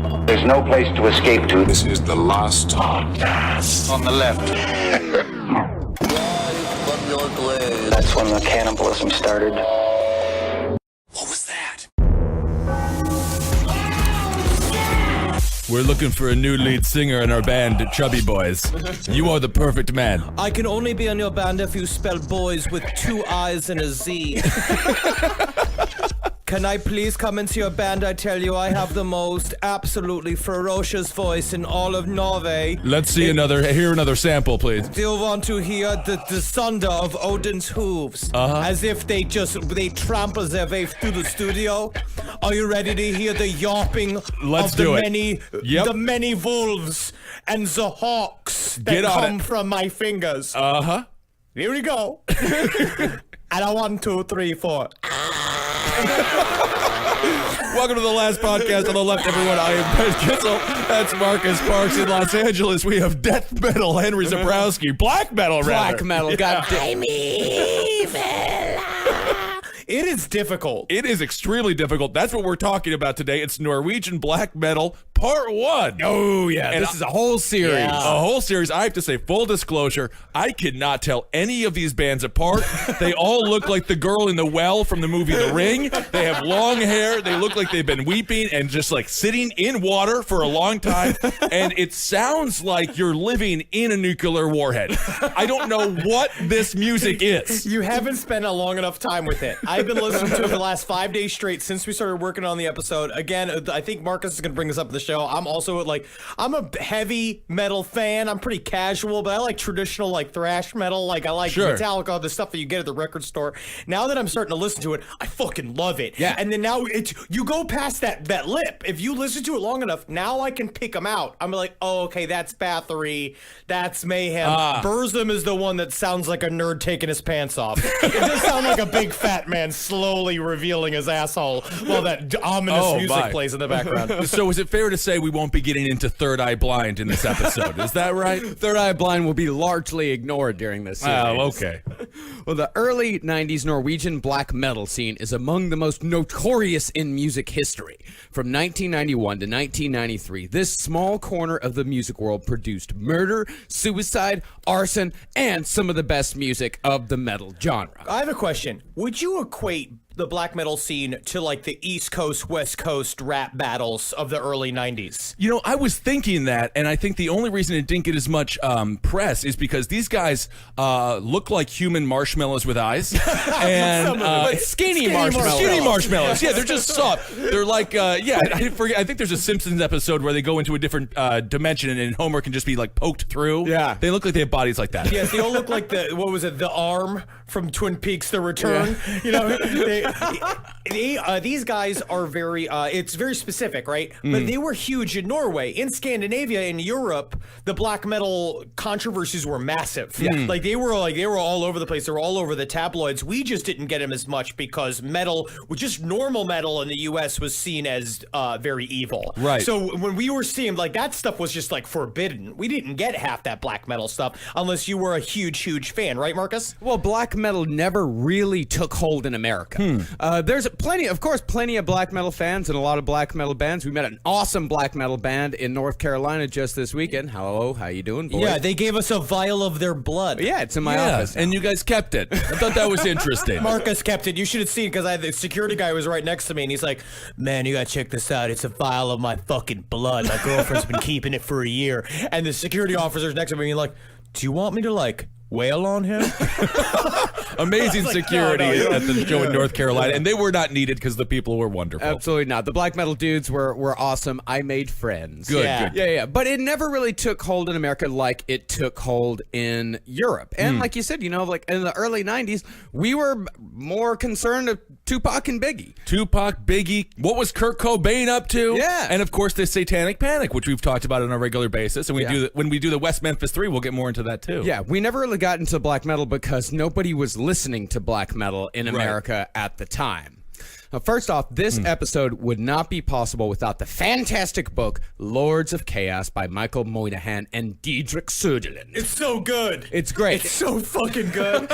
There's no place to escape to. This is the last podcast. On the left. That's when the cannibalism started. What was that? We're looking for a new lead singer in our band, Chubby Boys. You are the perfect man. I can only be on your band if you spell boys with 2 I's and a Z. Can I please come into your band? I tell you, I have the most absolutely ferocious voice in all of Norway. Let's hear another sample, please. Do you want to hear the thunder of Odin's hooves? As if they trample their way through the studio? Are you ready to hear the yawping Let's of do the it. the many wolves and the hawks that Get on come it. from my fingers? Uh-huh. Here we go. And a 1, 2, 3, 4. Welcome to the last podcast on the left, everyone. I am Brett Kitzel. That's Marcus Parks in Los Angeles. We have death metal Henry Zabrowski. Black metal, rather. Black metal, goddamn evil. It is difficult. It is extremely difficult. That's what we're talking about today. It's Norwegian black metal part 1. Oh, yeah. And This is a whole series. Yeah. A whole series. I have to say, full disclosure, I could not tell any of these bands apart. They all look like the girl in the well from the movie The Ring. They have long hair. They look like they've been weeping and just like sitting in water for a long time. And it sounds like you're living in a nuclear warhead. I don't know what this music is. You haven't spent a long enough time with it. I've been listening to it the last 5 days straight since we started working on the episode. Again, I think Marcus is going to bring this up in the show. I'm also I'm a heavy metal fan. I'm pretty casual, but I like traditional thrash metal. I like Sure. Metallica, the stuff that you get at the record store. Now that I'm starting to listen to it, I fucking love it. Yeah. And then now you go past that lip. If you listen to it long enough, now I can pick them out. I'm like, oh, okay, that's Bathory. That's Mayhem. Burzum is the one that sounds like a nerd taking his pants off. It does sound like a big fat man slowly revealing his asshole while that ominous music plays in the background. So is it fair to say we won't be getting into Third Eye Blind in this episode? Is that right? Third Eye Blind will be largely ignored during this series. Oh, okay. Well, the early 90s Norwegian black metal scene is among the most notorious in music history. From 1991 to 1993, this small corner of the music world produced murder, suicide, arson, and some of the best music of the metal genre. I have a question. Would you equate the black metal scene to the East Coast, West Coast rap battles of the early 90s? You know, I was thinking that, and I think the only reason it didn't get as much press is because these guys look like human marshmallows with eyes. And But skinny marshmallows. Skinny marshmallows. Yeah, they're just soft. They're like, I think there's a Simpsons episode where they go into a different dimension and Homer can just be poked through. Yeah. They look like they have bodies like that. Yes, they all look like the arm from Twin Peaks: The Return. Yeah. You know, these guys are very. It's very specific, right? But they were huge in Norway, in Scandinavia, in Europe. The black metal controversies were massive. Yeah. They were all over the place. They were all over the tabloids. We just didn't get them as much because metal, just normal metal in the U.S. was seen as very evil. Right. So when we were seeing that stuff was just forbidden. We didn't get half that black metal stuff unless you were a huge fan, right, Marcus? Well, black metal never really took hold in America. There's plenty of black metal fans and a lot of black metal bands. We met an awesome black metal band in North Carolina just this weekend. Hello, how you doing, boys? Yeah, they gave us a vial of their blood. Yeah, it's in my Yeah, office. and you guys kept it. I thought that was interesting. Marcus kept it. You should have seen because the security guy was right next to me, and he's like, "Man, you gotta check this out. It's a vial of my fucking blood. My girlfriend's been keeping it for a year." And the security officer's next to me, and like, "Do you want me to wail on him?" Amazing security no. at the show in North Carolina, and they were not needed because the people were wonderful. Absolutely not. The black metal dudes were awesome. I made friends. Good, Yeah. good. Yeah. But it never really took hold in America like it took hold in Europe. And like you said, in the early 90s, we were more concerned with Tupac and Biggie. Tupac, Biggie, what was Kurt Cobain up to? Yeah. And of course the Satanic Panic, which we've talked about on a regular basis. And Yeah. when we do the West Memphis 3, we'll get more into that too. Yeah, we never really got into black metal because nobody was listening to black metal in America at the time. First off, this episode would not be possible without the fantastic book Lords of Chaos by Michael Moynihan and Diedrich Söderlund. It's so good. It's great. It's so fucking good.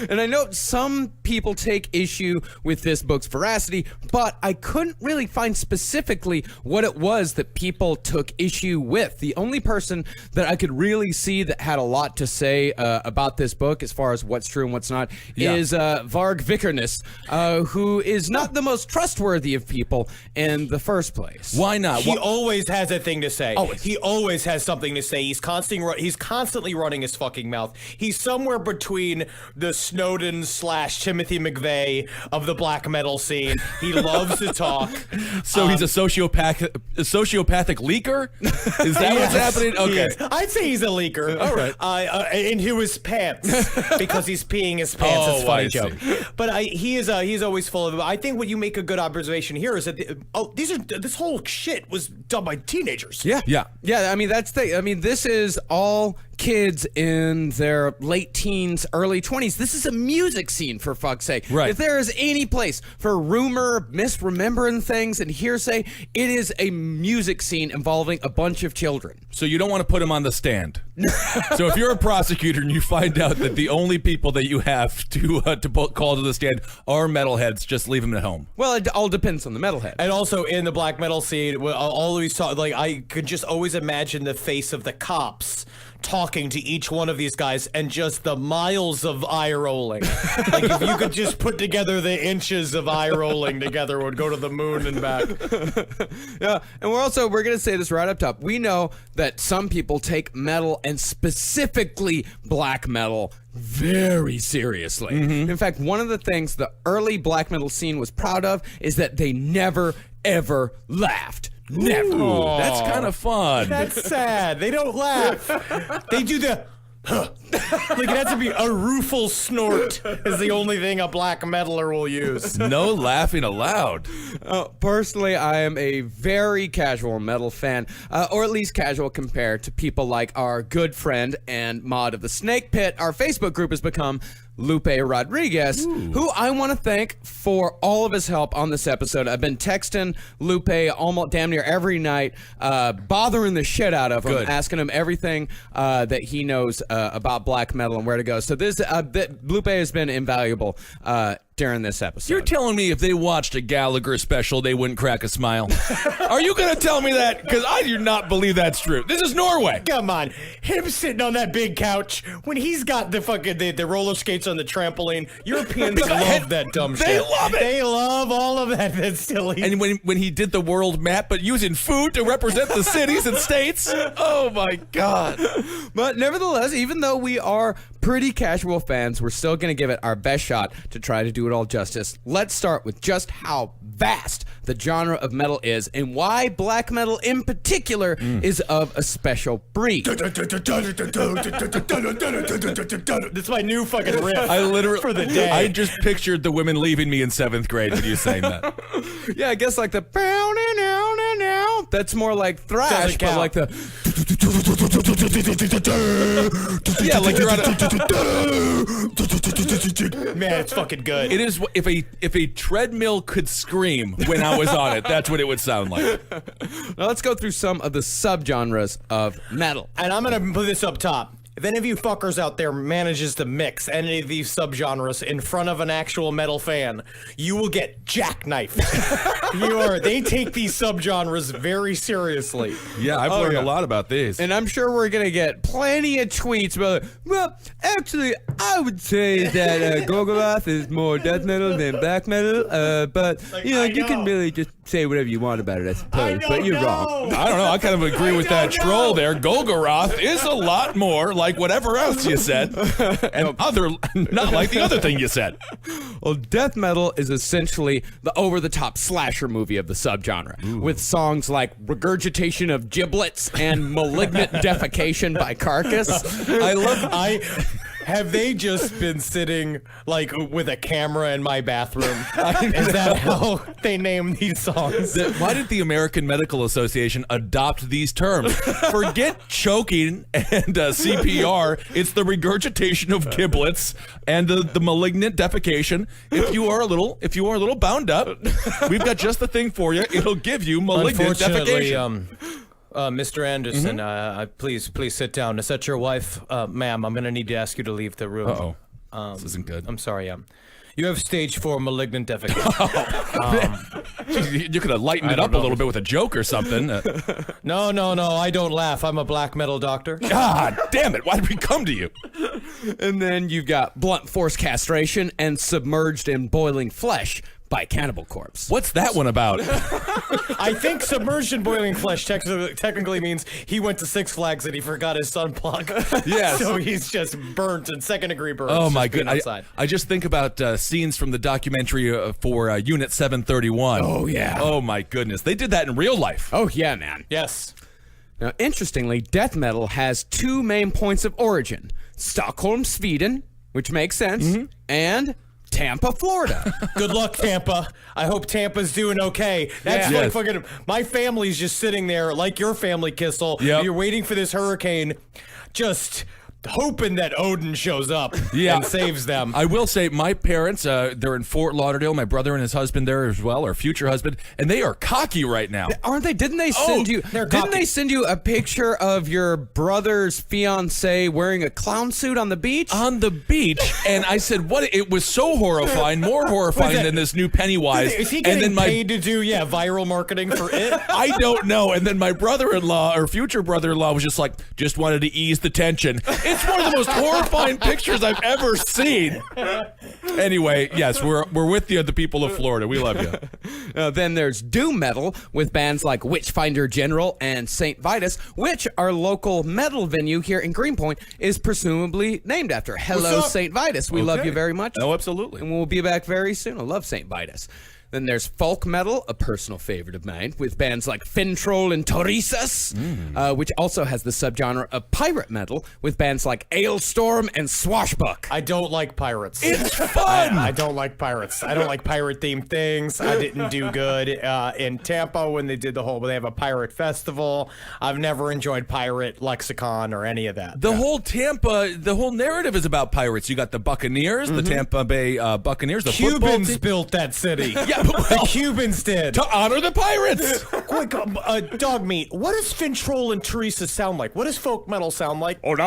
And I know some people take issue with this book's veracity, but I couldn't really find specifically what it was that people took issue with. The only person that I could really see that had a lot to say about this book, as far as what's true and what's not, is Varg Vikernes, who is not the most trustworthy of people in the first place. Why not? He always has a thing to say. Always. He always has something to say. He's constantly running his fucking mouth. He's somewhere between the Snowden / Timothy McVeigh of the black metal scene. He loves to talk. So he's a sociopathic leaker? Is that what's happening? Okay. Yes. I'd say he's a leaker. All right. Into his pants because he's peeing his pants. Oh, It's a funny I joke. see. But he's always full of it. I think what you make a good observation here is that this whole shit was done by teenagers. Yeah. Yeah, I mean this is all kids in their late teens, early 20s. This is a music scene, for fuck's sake. Right. If there is any place for rumor, misremembering things, and hearsay, it is a music scene involving a bunch of children. So you don't want to put him on the stand. So if you're a prosecutor and you find out that the only people that you have to call to the stand are metalheads, just leave them at home. Well, it all depends on the metalhead. And also in the black metal scene, always talk, like I could just always imagine the face of the cops talking to each one of these guys and just the miles of eye rolling. Like if you could just put together the inches of eye rolling together, would go to the moon and back. Yeah, and we're going to say this right up top. We know that some people take metal, and specifically black metal, very seriously. In fact, one of the things the early black metal scene was proud of is that they never, ever laughed. Never. Ooh, that's kind of fun. That's sad. They don't laugh. They do the like it has to be a rueful snort is the only thing a black metaler will use. No laughing allowed. Personally, I am a very casual metal fan, or at least casual compared to people like our good friend and mod of the Snake Pit. Our Facebook group has become Lupe Rodriguez, who I want to thank for all of his help on this episode. I've been texting Lupe almost damn near every night, bothering the shit out of him, Good. asking him everything that he knows about black metal and where to go. So this Lupe has been invaluable during this episode. You're telling me if they watched a Gallagher special, they wouldn't crack a smile? Are you going to tell me that? Because I do not believe that's true. This is Norway. Come on, him sitting on that big couch when he's got the fucking the roller skates on the trampoline. Europeans love that dumb shit. They love it. They love all of that. That's silly. And when he did the world map, but using food to represent the cities and states, oh my God. But nevertheless, even though we are pretty casual fans, we're still going to give it our best shot to try to do it all justice. Let's start with just how vast the genre of metal is and why black metal in particular is of a special breed. That's my new fucking riff. I literally, for the day. I just pictured the women leaving me in 7th grade when you saying that. Yeah, I guess like the that's more like thrash, Doesn't but count. like the Yeah, like you're on a. Man, it's fucking good. It is if a treadmill could scream when I was on it, that's what it would sound like. Now let's go through some of the subgenres of metal. And I'm gonna put this up top. If any of you fuckers out there manages to mix any of these subgenres in front of an actual metal fan, you will get jackknifed. They take these subgenres very seriously. Yeah, I've learned a lot about these. And I'm sure we're gonna get plenty of tweets about it. Well, actually, I would say that Golgoroth is more death metal than black metal. But you can really just say whatever you want about it, I suppose. But you're wrong. I don't know. I kind of agree with that troll there. Golgoroth is a lot more like whatever else you said, and not like the other thing you said. Well, death metal is essentially the over-the-top slasher movie of the subgenre, with songs like Regurgitation of Giblets and Malignant Defecation by Carcass. Have they just been sitting like with a camera in my bathroom? Is that how they name these songs? Why did the American Medical Association adopt these terms? Forget choking and CPR. It's the regurgitation of giblets and the malignant defecation. If you are a little bound up, we've got just the thing for you. It'll give you malignant Unfortunately, defecation. Mr. Anderson, please sit down. Is that your wife? Ma'am, I'm going to need to ask you to leave the room. This isn't good. I'm sorry, you have stage 4 malignant defecation. You could have lightened it up a little bit with a joke or something. No, I don't laugh. I'm a black metal doctor. God damn it! Why did we come to you? And then you've got blunt force castration and submerged in boiling flesh by Cannibal Corpse. What's that one about? I think submerged in boiling flesh technically means he went to Six Flags and he forgot his sunblock. Yes. So he's just burnt in second-degree burns. Oh my just being goodness! outside. I just think about scenes from the documentary for Unit 731. Oh, yeah. Oh my goodness! They did that in real life. Oh, yeah, man. Yes. Now, interestingly, death metal has two main points of origin. Stockholm, Sweden, which makes sense, and Tampa, Florida. Good luck, Tampa. I hope Tampa's doing okay. That's Yeah. like fucking. My family's just sitting there, like your family, Kissel. Yep. You're waiting for this hurricane, just hoping that Odin shows up Yeah. and saves them. I will say, my parents, they're in Fort Lauderdale. My brother and his husband there as well, or future husband, and they are cocky right now. Aren't they? Didn't they send you? they're Didn't cocky. they send you a picture of your brother's fiance wearing a clown suit on the beach? On the beach, and I said, "What?" It was so horrifying, more horrifying than this new Pennywise. Is he and getting then my paid to do viral marketing for it? I don't know. And then my brother-in-law or future brother-in-law was just like, just wanted to ease the tension. It's one of the most horrifying pictures I've ever seen. Anyway, yes, we're with you, the people of Florida. We love you. Then there's doom metal with bands like Witchfinder General and St. Vitus, which our local metal venue here in Greenpoint is presumably named after. Hello, What's up? St. Vitus. We love you very much. Oh, absolutely. And we'll be back very soon. I love St. Vitus. Then there's folk metal, a personal favorite of mine, with bands like Fintroll and Torisas, which also has the subgenre of pirate metal, with bands like Ailstorm and Swashbuck. I don't like pirates. It's fun. I don't like pirates. I don't like pirate-themed things. I didn't do good in Tampa when they did they have a pirate festival. I've never enjoyed pirate lexicon or any of that. The whole narrative is about pirates. You got the Buccaneers, the Tampa Bay Buccaneers, the football Cubans team. built that city. Yeah, The Cubans did. to honor the pirates. Quick, dog meat. What does Fintroll and Teresa sound like? What does folk metal sound like? Okay.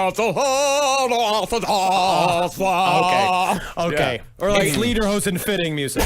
Okay. Yeah. Or like It's lederhosen fitting music.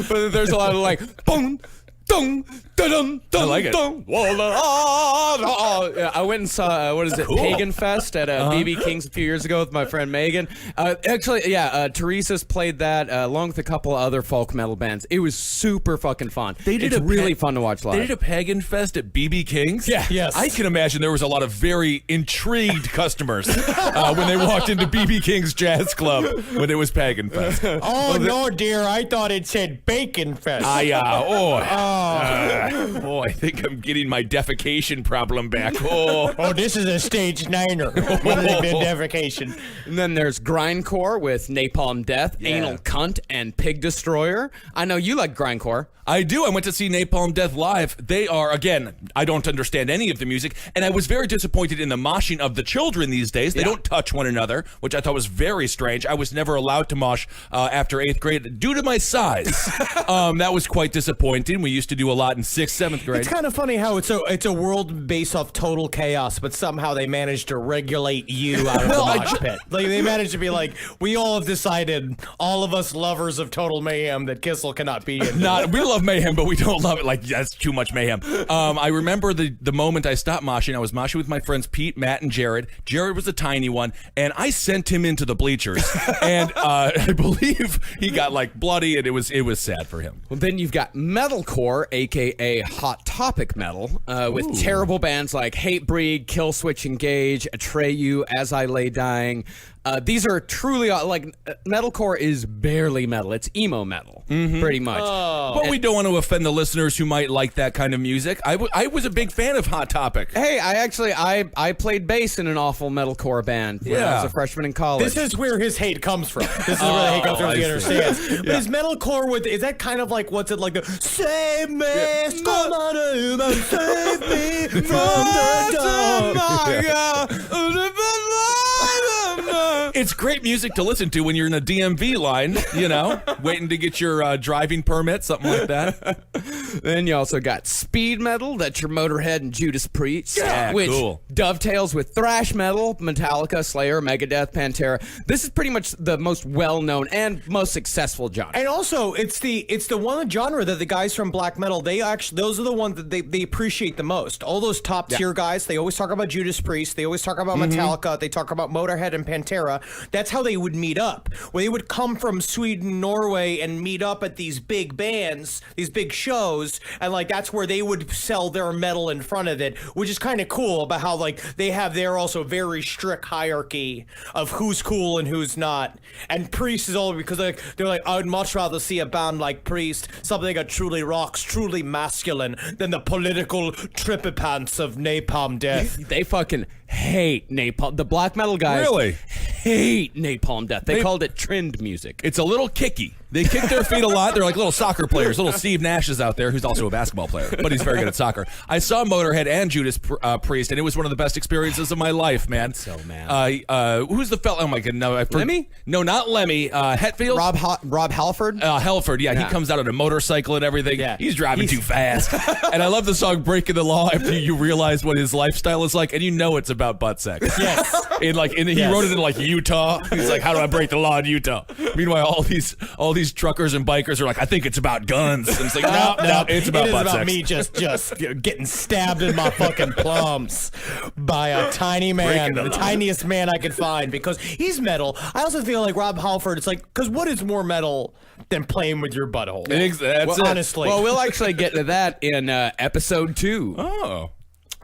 But there's a lot of like boom, dum, dum, dum, I like it. dum, yeah, I went and saw what is it, Pagan Fest at BB King's a few years ago with my friend Megan. Teresa's played that along with a couple of other folk metal bands. It was super fucking fun. It's really fun to watch live. They did a pagan fest at BB King's. Yeah. Yes. I can imagine there was a lot of very intrigued customers when they walked into BB King's Jazz Club when it was pagan fest. Oh, no, dear. I thought it said Bacon Fest. I think I'm getting my defecation problem back. Oh, this is a stage niner. Defecation. And then there's grindcore with Napalm Death, Anal Cunt, and Pig Destroyer. I know you like grindcore. I do. I went to see Napalm Death live. They are, again, I don't understand any of the music, and I was very disappointed in the moshing of the children these days. They don't touch one another, which I thought was very strange. I was never allowed to mosh after 8th grade due to my size. That was quite disappointing. We used to do a lot in 6th, 7th grade. It's kind of funny how it's a world based off total chaos, but somehow they managed to regulate you out of the mosh pit. Like they managed to be like, we all have decided, all of us lovers of total mayhem, that Kissel cannot be in. We love mayhem, but we don't love it. Like, that's too much mayhem. I remember the moment I stopped moshing. I was moshing with my friends Pete, Matt, and Jared. Jared was a tiny one, and I sent him into the bleachers. And I believe he got like bloody, and it was sad for him. Well, then you've got metalcore, aka Hot Topic metal, with terrible bands like Hatebreed, Killswitch Engage, Atreyu, As I Lay Dying. These are truly metalcore is barely metal. It's emo metal, pretty much. But we don't want to offend the listeners who might like that kind of music. I was a big fan of Hot Topic. Hey, I played bass in an awful metalcore band when I Yeah. was a freshman in college. This is where his hate comes from. This is where the hate comes from. I He see. understands. But is metalcore is that kind of like what's it like the save me, come on over, save me from the dark. It's great music to listen to when you're in a DMV line, waiting to get your driving permit, something like that. Then you also got speed metal, that's your Motorhead and Judas Priest, Yeah, which cool. dovetails with thrash metal, Metallica, Slayer, Megadeth, Pantera. This is pretty much the most well-known and most successful genre. And also, it's the one genre that the guys from black metal, those are the ones that they appreciate the most. All those top tier guys, they always talk about Judas Priest, they always talk about Metallica, they talk about Motorhead and Pantera. That's how they would meet up. Well, they would come from Sweden, Norway, and meet up at these big bands, these big shows, and that's where they would sell their metal in front of it, which is kind of cool about how they have their also very strict hierarchy of who's cool and who's not. And Priest is all because they're like, I would much rather see a band like Priest, something that truly rocks, truly masculine, than the political trippy-pants of Napalm Death. They fucking hate Napalm. The black metal guys Really? hate Napalm Death. They called it trend music. It's a little kicky. They kick their feet a lot. They're like little soccer players. Little Steve Nash is out there, who's also a basketball player, but he's very good at soccer. I saw Motorhead and Judas Priest, and it was one of the best experiences of my life, man. So mad. Who's the fella? Oh my god, no, Lemmy? No, not Lemmy. Hetfield. Rob Halford? Helford, yeah, he comes out on a motorcycle and everything. Yeah. He's driving too fast. And I love the song "Breaking the Law" after you realize what his lifestyle is like, and it's about butt sex. Yes. He wrote it in Utah. He's like, "How do I break the law in Utah?" Meanwhile, all these truckers and bikers are like, "I think it's about guns." And it's like, no, it's about butt sex. me just getting stabbed in my fucking plums by a tiny man, the tiniest man I could find, because he's metal. I also feel like Rob Halford, it's like, because what is more metal than playing with your butthole? That's it. Honestly. Well, we'll actually get to that in episode 2. Oh.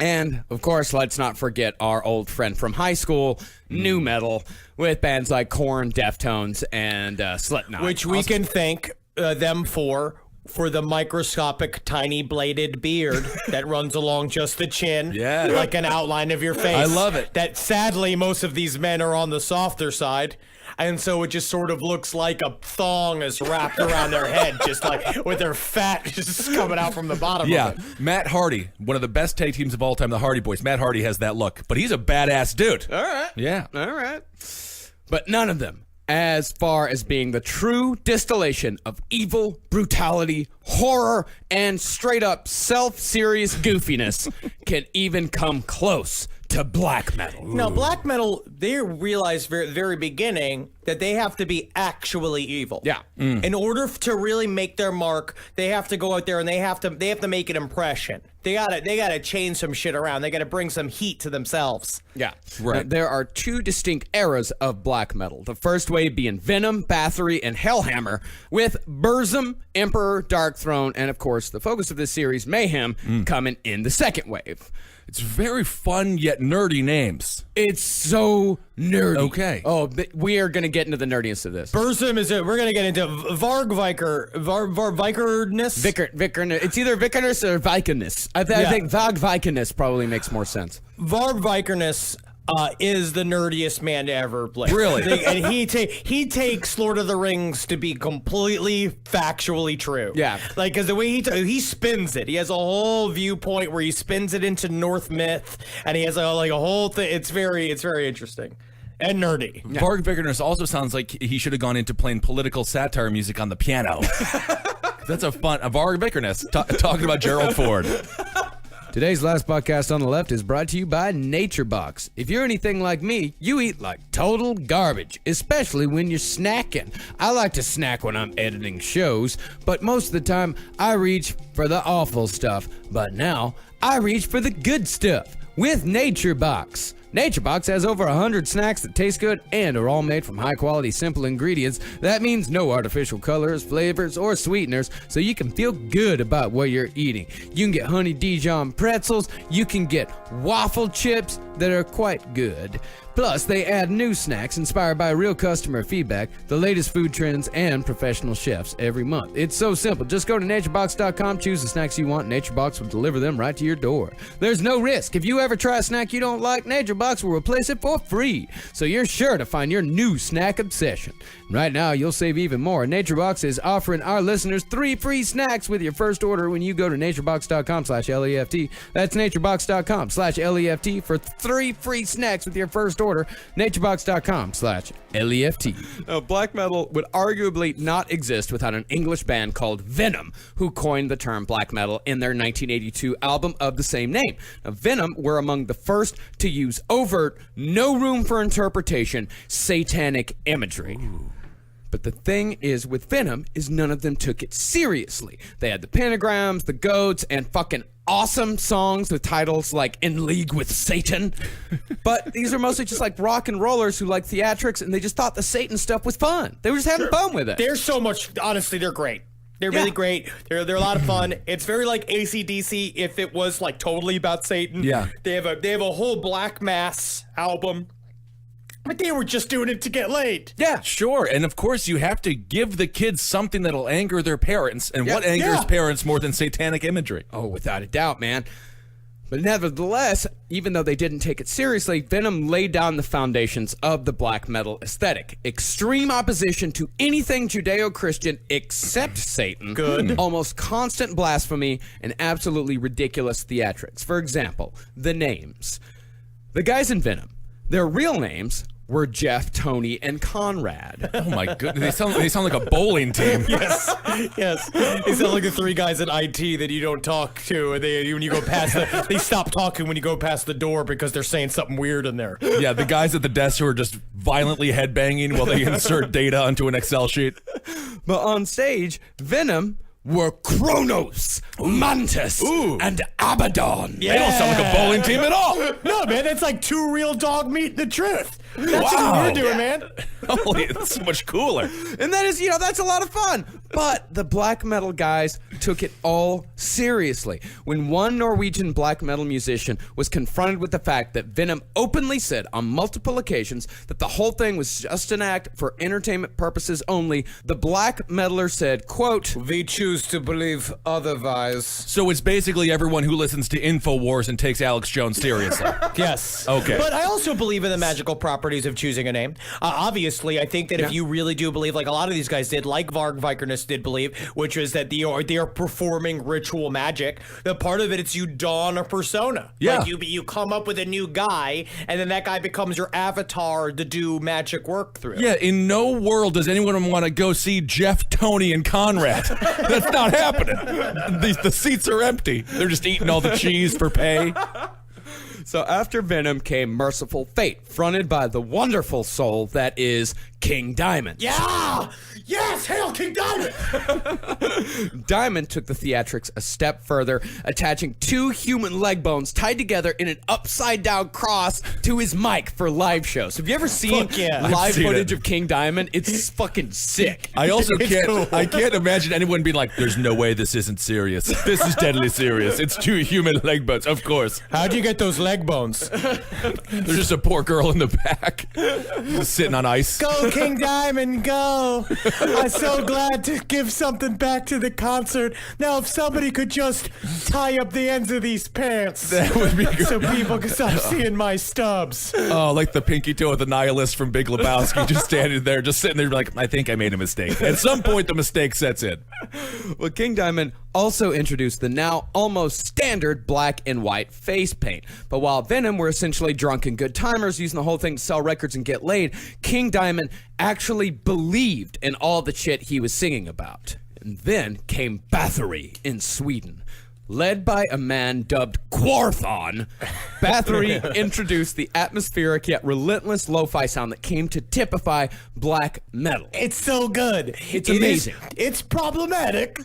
And, of course, let's not forget our old friend from high school, nu metal, with bands like Korn, Deftones, and Slipknot. Which we can thank them for the microscopic tiny bladed beard that runs along just the chin, Yeah. like an outline of your face. I love it. That sadly most of these men are on the softer side, and so it just sort of looks like a thong is wrapped around their head, just like with their fat just coming out from the bottom Yeah, of it. Matt Hardy, one of the best tag teams of all time, the Hardy Boys. Matt Hardy has that look, but he's a badass dude. All right. Yeah. All right. But none of them, as far as being the true distillation of evil, brutality, horror, and straight up self-serious goofiness, can even come close to black metal. Now, black metal, they realize very, the very beginning that they have to be actually evil. Yeah. In order to really make their mark, they have to go out there and they have to make an impression. They gotta change some shit around. They gotta bring some heat to themselves. Yeah. Right. Now, there are 2 distinct eras of black metal. The first wave being Venom, Bathory, and Hellhammer, with Burzum, Emperor, Darkthrone, and of course, the focus of this series, Mayhem, coming in the second wave. It's very fun yet nerdy names. It's so nerdy. Okay. Oh, we are going to get into the nerdiness of this. Burzum we're gonna get into Vargvikerness. Vikernes. It's either Vikernes or Vikernes. I think Vikernes probably makes more sense. Vargvikerness is the nerdiest man to ever play. Really? And he takes Lord of the Rings to be completely factually true. Yeah. Like, because the way he spins it, he has a whole viewpoint where he spins it into North myth, and he has a whole thing. It's very interesting and nerdy. Varg Vikernes also sounds like he should have gone into playing political satire music on the piano. That's a Varg Vikernes talking about Gerald Ford. Today's last podcast on the left is brought to you by NatureBox. If you're anything like me, you eat like total garbage, especially when you're snacking. I like to snack when I'm editing shows, but most of the time I reach for the awful stuff. But now I reach for the good stuff with NatureBox. NatureBox has over 100 snacks that taste good and are all made from high-quality, simple ingredients. That means no artificial colors, flavors, or sweeteners, so you can feel good about what you're eating. You can get honey Dijon pretzels. You can get waffle chips that are quite good. Plus, they add new snacks inspired by real customer feedback, the latest food trends, and professional chefs every month. It's so simple. Just go to naturebox.com, choose the snacks you want, and NatureBox will deliver them right to your door. There's no risk. If you ever try a snack you don't like, NatureBox will replace it for free. So you're sure to find your new snack obsession. Right now, you'll save even more. NatureBox is offering our listeners 3 free snacks with your first order when you go to naturebox.com/LEFT. That's naturebox.com/LEFT for 3 free snacks with your first order. naturebox.com/LEFT. Now, black metal would arguably not exist without an English band called Venom, who coined the term black metal in their 1982 album of the same name. Now, Venom were among the first to use overt, no room for interpretation, satanic imagery. But the thing is with Venom is none of them took it seriously. They had the pentagrams, the goats, and fucking awesome songs with titles like In League with Satan. But these are mostly just like rock and rollers who like theatrics, and they just thought the Satan stuff was fun. They were just having fun with it. They're so much, honestly, they're great. They're really great. They're a lot of fun. It's very like AC/DC if it was like totally about Satan. Yeah. They have a whole Black Mass album. But they were just doing it to get laid. Yeah, sure. And of course, you have to give the kids something that'll anger their parents. And what angers parents more than satanic imagery? Oh, without a doubt, man. But nevertheless, even though they didn't take it seriously, Venom laid down the foundations of the black metal aesthetic. Extreme opposition to anything Judeo-Christian except Satan. Good. Almost constant blasphemy and absolutely ridiculous theatrics. For example, the names. The guys in Venom, their real names were Jeff, Tony, and Conrad. Oh my goodness, they sound like a bowling team. Yes. They sound like the 3 guys at IT that you don't talk to, and when you go past they stop talking when you go past the door because they're saying something weird in there. Yeah, the guys at the desk who are just violently headbanging while they insert data onto an Excel sheet. But on stage, Venom were Kronos, Mantis, and Abaddon. They don't sound like a bowling team at all. No, man, that's like 2 real dog meat and the truth. That's Wow. what we're doing, man. Holy, it's so much cooler. And that is, that's a lot of fun. But the black metal guys took it all seriously. When one Norwegian black metal musician was confronted with the fact that Venom openly said on multiple occasions that the whole thing was just an act for entertainment purposes only, the black metaler said, quote, We choose to believe otherwise. So it's basically everyone who listens to InfoWars and takes Alex Jones seriously. Yes. Okay. But I also believe in the magical properties of choosing a name. Obviously, I think that if you really do believe, like a lot of these guys did, like Varg Vikernes did believe, which is that they are performing ritual magic, that part of it, it's you don a persona. Yeah. Like you come up with a new guy, and then that guy becomes your avatar to do magic work through. Yeah, in no world does anyone want to go see Jeff, Tony, and Conrad. That's not happening. The seats are empty. They're just eating all the cheese for pay. So after Venom came Merciful Fate, fronted by the wonderful soul that is King Diamond. Yeah! Yes! Hail King Diamond! Diamond took the theatrics a step further, attaching 2 human leg bones tied together in an upside-down cross to his mic for live shows. Have you ever seen Fuck yeah. live I've seen footage it. of King Diamond? It's fucking sick. I also cool. I can't imagine anyone being like, there's no way this isn't serious. This is deadly serious. It's 2 human leg bones, of course. How'd you get those leg bones? There's just a poor girl in the back, just sitting on ice. Go, King Diamond, go! I'm so glad to give something back to the concert. Now, if somebody could just tie up the ends of these pants, That would be good. so people can stop seeing my stubs. Oh, like the pinky toe of the nihilist from Big Lebowski, just standing there, just sitting there like, I think I made a mistake. At some point, the mistake sets in. Well, King Diamond also introduced the now almost standard black and white face paint. But while Venom were essentially drunken good timers using the whole thing to sell records and get laid, King Diamond actually believed in all the shit he was singing about. And then came Bathory in Sweden. Led by a man dubbed Quarthon, Bathory introduced the atmospheric yet relentless lo-fi sound that came to typify black metal. It's so good. It's amazing. It's problematic.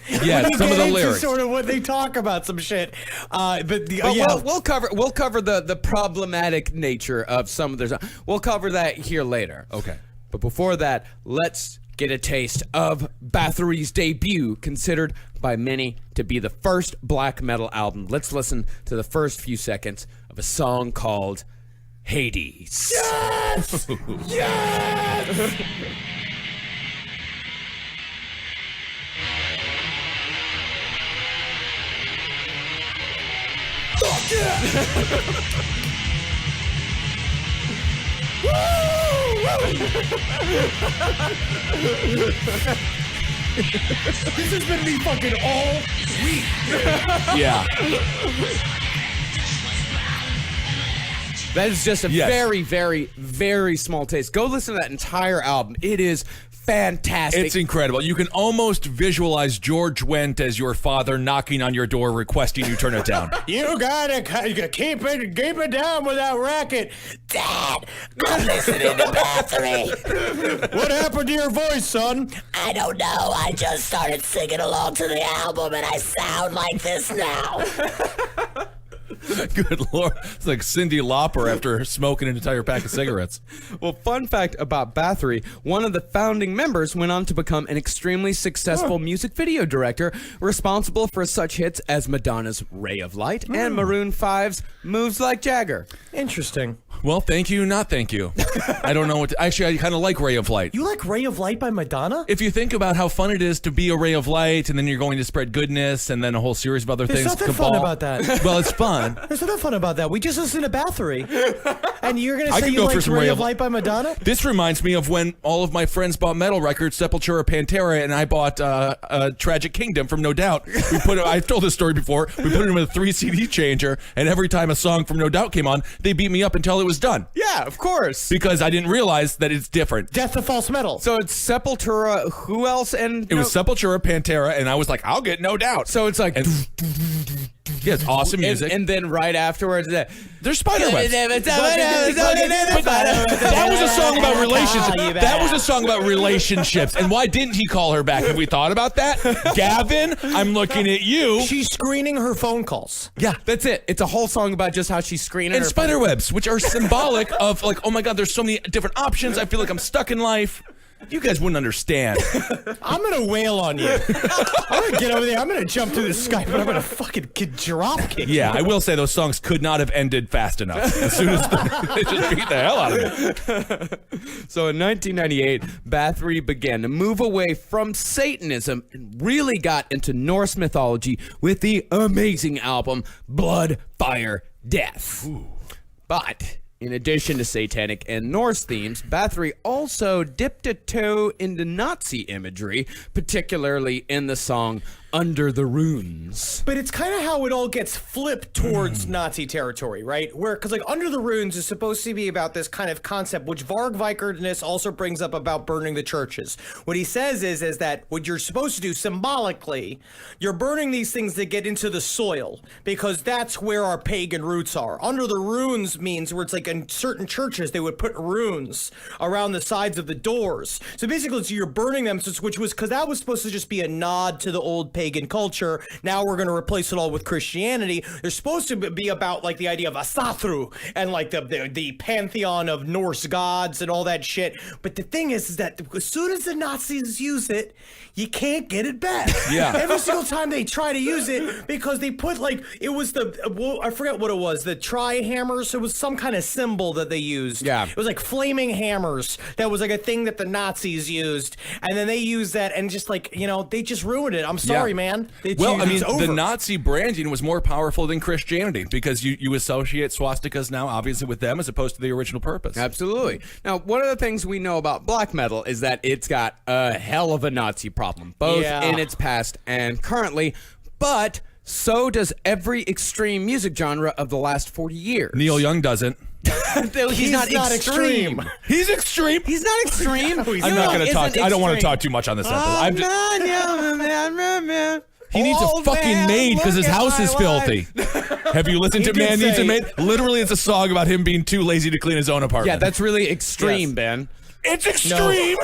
Yeah, When you some of get the into lyrics. sort of what they talk about, some shit. We'll cover the problematic nature of some of their. We'll cover that here later. Okay. But before that, let's get a taste of Bathory's debut, considered by many to be the first black metal album. Let's listen to the first few seconds of a song called Hades. Yes! Yes! Fuck yeah! This has been me fucking all week. Yeah. That is just a Yes. very, very, very small taste. Go listen to that entire album. It is fantastic. It's incredible. You can almost visualize George Wendt as your father knocking on your door requesting you turn it down. You gotta keep it down with that racket. Dad, I'm listening to Bathory. What happened to your voice, son? I don't know. I just started singing along to the album and I sound like this now. Good Lord. It's like Cyndi Lauper after smoking an entire pack of cigarettes. Well, fun fact about Bathory, one of the founding members went on to become an extremely successful music video director, responsible for such hits as Madonna's Ray of Light and Maroon 5's Moves Like Jagger. Interesting. Well, thank you, not thank you. I don't know what to, actually, I kind of like Ray of Light. You like Ray of Light by Madonna? If you think about how fun it is to be a ray of light, and then you're going to spread goodness, and then a whole series of other There's things. nothing fun about that. Well, it's fun. There's nothing fun about that. We just listened to Bathory. And you're going to I say could you go for like some Ray of Light by Madonna? This reminds me of when all of my friends bought metal records, Sepultura, Pantera, and I bought Tragic Kingdom from No Doubt. We put it, I've told this story before. We put it in a 3 CD changer, and every time a song from No Doubt came on, they beat me up until it was done. Yeah, of course. Because I didn't realize that it's different. Death of False Metal. So it's Sepultura, who else? And It was Sepultura, Pantera, and I was like, I'll get No Doubt. So it's like, And- yeah, it's awesome music. and then right afterwards, There's spiderwebs. that That was a song about relationships. That was a song about relationships. And why didn't he call her back? Have we thought about that? Gavin, I'm looking at you. She's screening her phone calls. Yeah. That's it. It's a whole song about just how she's screening And her spiderwebs, which are symbolic of like, oh my God, there's so many different options. I feel like I'm stuck in life. You guys wouldn't understand. I'm going to wail on you. I'm going to get over there. I'm going to jump through the Skype, and I'm going to fucking drop kick you. Yeah, I will say those songs could not have ended fast enough. As soon as they just beat the hell out of me. So in 1998, Bathory began to move away from Satanism and really got into Norse mythology with the amazing album Blood, Fire, Death. But in addition to satanic and Norse themes, Bathory also dipped a toe into Nazi imagery, particularly in the song Under the Runes. But it's kind of how it all gets flipped towards Nazi territory, right? Where, because like Under the Runes is supposed to be about this kind of concept, which Varg Vikernes also brings up about burning the churches. What he says is that what you're supposed to do symbolically, you're burning these things that get into the soil, because that's where our pagan roots are. Under the Runes means where it's like in certain churches, they would put runes around the sides of the doors. So basically, so you're burning them, which was, because that was supposed to just be a nod to the old pagan culture. Now we're going to replace it all with Christianity. They're supposed to be about like the idea of Asathru and like the pantheon of Norse gods and all that shit. But the thing is that as soon as the Nazis use it, you can't get it back. Yeah. Every single time they try to use it, because they put like, it was I forget what it was, the tri-hammers. It was some kind of symbol that they used. Yeah. It was like flaming hammers. That was like a thing that the Nazis used. And then they used that and just like, they just ruined it. I'm sorry, Yeah. man. Well, I mean, It's over. the Nazi branding was more powerful than Christianity because you associate swastikas now, obviously, with them as opposed to the original purpose. Absolutely. Now, one of the things we know about black metal is that it's got a hell of a Nazi problem, both Yeah. in its past and currently, but so does every extreme music genre of the last 40 years. Neil Young doesn't. He's not extreme. He's extreme. He's not extreme. I'm not going to talk. I don't want to talk too much on this episode. I'm just, he needs a fucking maid because his house is filthy. Have you listened to did Man Needs a say- Maid? Literally, it's a song about him being too lazy to clean his own apartment. Yeah, that's really extreme, Yes. Ben. it's extreme.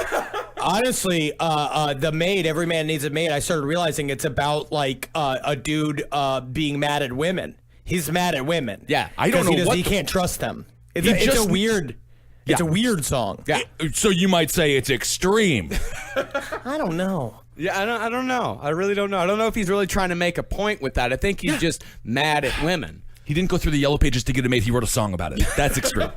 Honestly, the maid, Every Man Needs a Maid, I started realizing it's about like a dude being mad at women. He's mad at women. Yeah, I don't know because what he the- can't trust them. It's He a just- weird. It's a weird song. Yeah. So you might say it's extreme. I don't know. Yeah, I don't know. I really don't know. I don't know if he's really trying to make a point with that. I think he's just mad at women. He didn't go through the yellow pages to get it made. He wrote a song about it. That's extreme.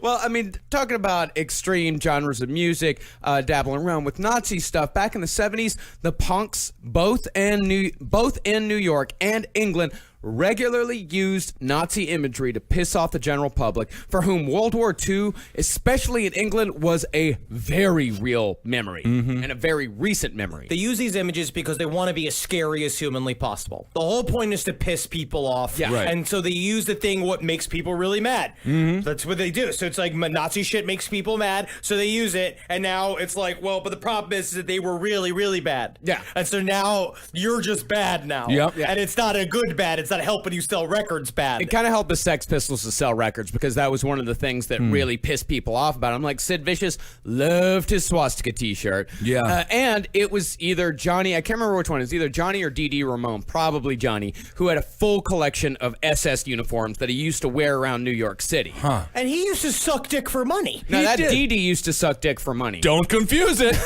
Well, I mean, talking about extreme genres of music, dabbling around with Nazi stuff, back in the 70s, the punks, both in New York and England, regularly used Nazi imagery to piss off the general public, for whom World War II, especially in England, was a very real memory and a very recent memory. They use these images because they want to be as scary as humanly possible. The whole point is to piss people off. Yeah. Right. And so they use the thing what makes people really mad. That's what they do. So it's like Nazi shit makes people mad, so they use it, and now it's like, well, but the problem is that they were really, really bad. Yeah. And so now you're just bad now. Yep. Yeah. And it's not a good bad. It's not helping you sell records bad. It kind of helped the Sex Pistols to sell records because that was one of the things that really pissed people off about him. Like Sid Vicious loved his swastika t-shirt. Yeah. And it was either Johnny, I can't remember which one, it was either Johnny or Dee Dee Ramone, probably Johnny, who had a full collection of SS uniforms that he used to wear around New York City. And he used to suck dick for money. Now, that did. Dee Dee used to suck dick for money. Don't confuse it.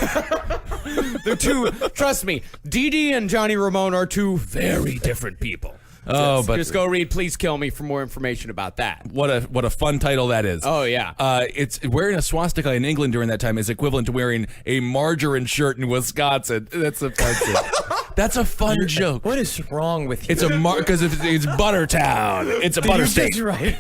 They're two, trust me, Dee Dee and Johnny Ramone are two very different people. But Just go read Please Kill Me for more information about that. what a fun title that is. Oh, yeah. It's wearing a swastika in England during that time is equivalent to wearing a margarine shirt in Wisconsin. That's offensive. That's a fun joke. What is wrong with you? It's a because it's Buttertown. It's a butter state. Right.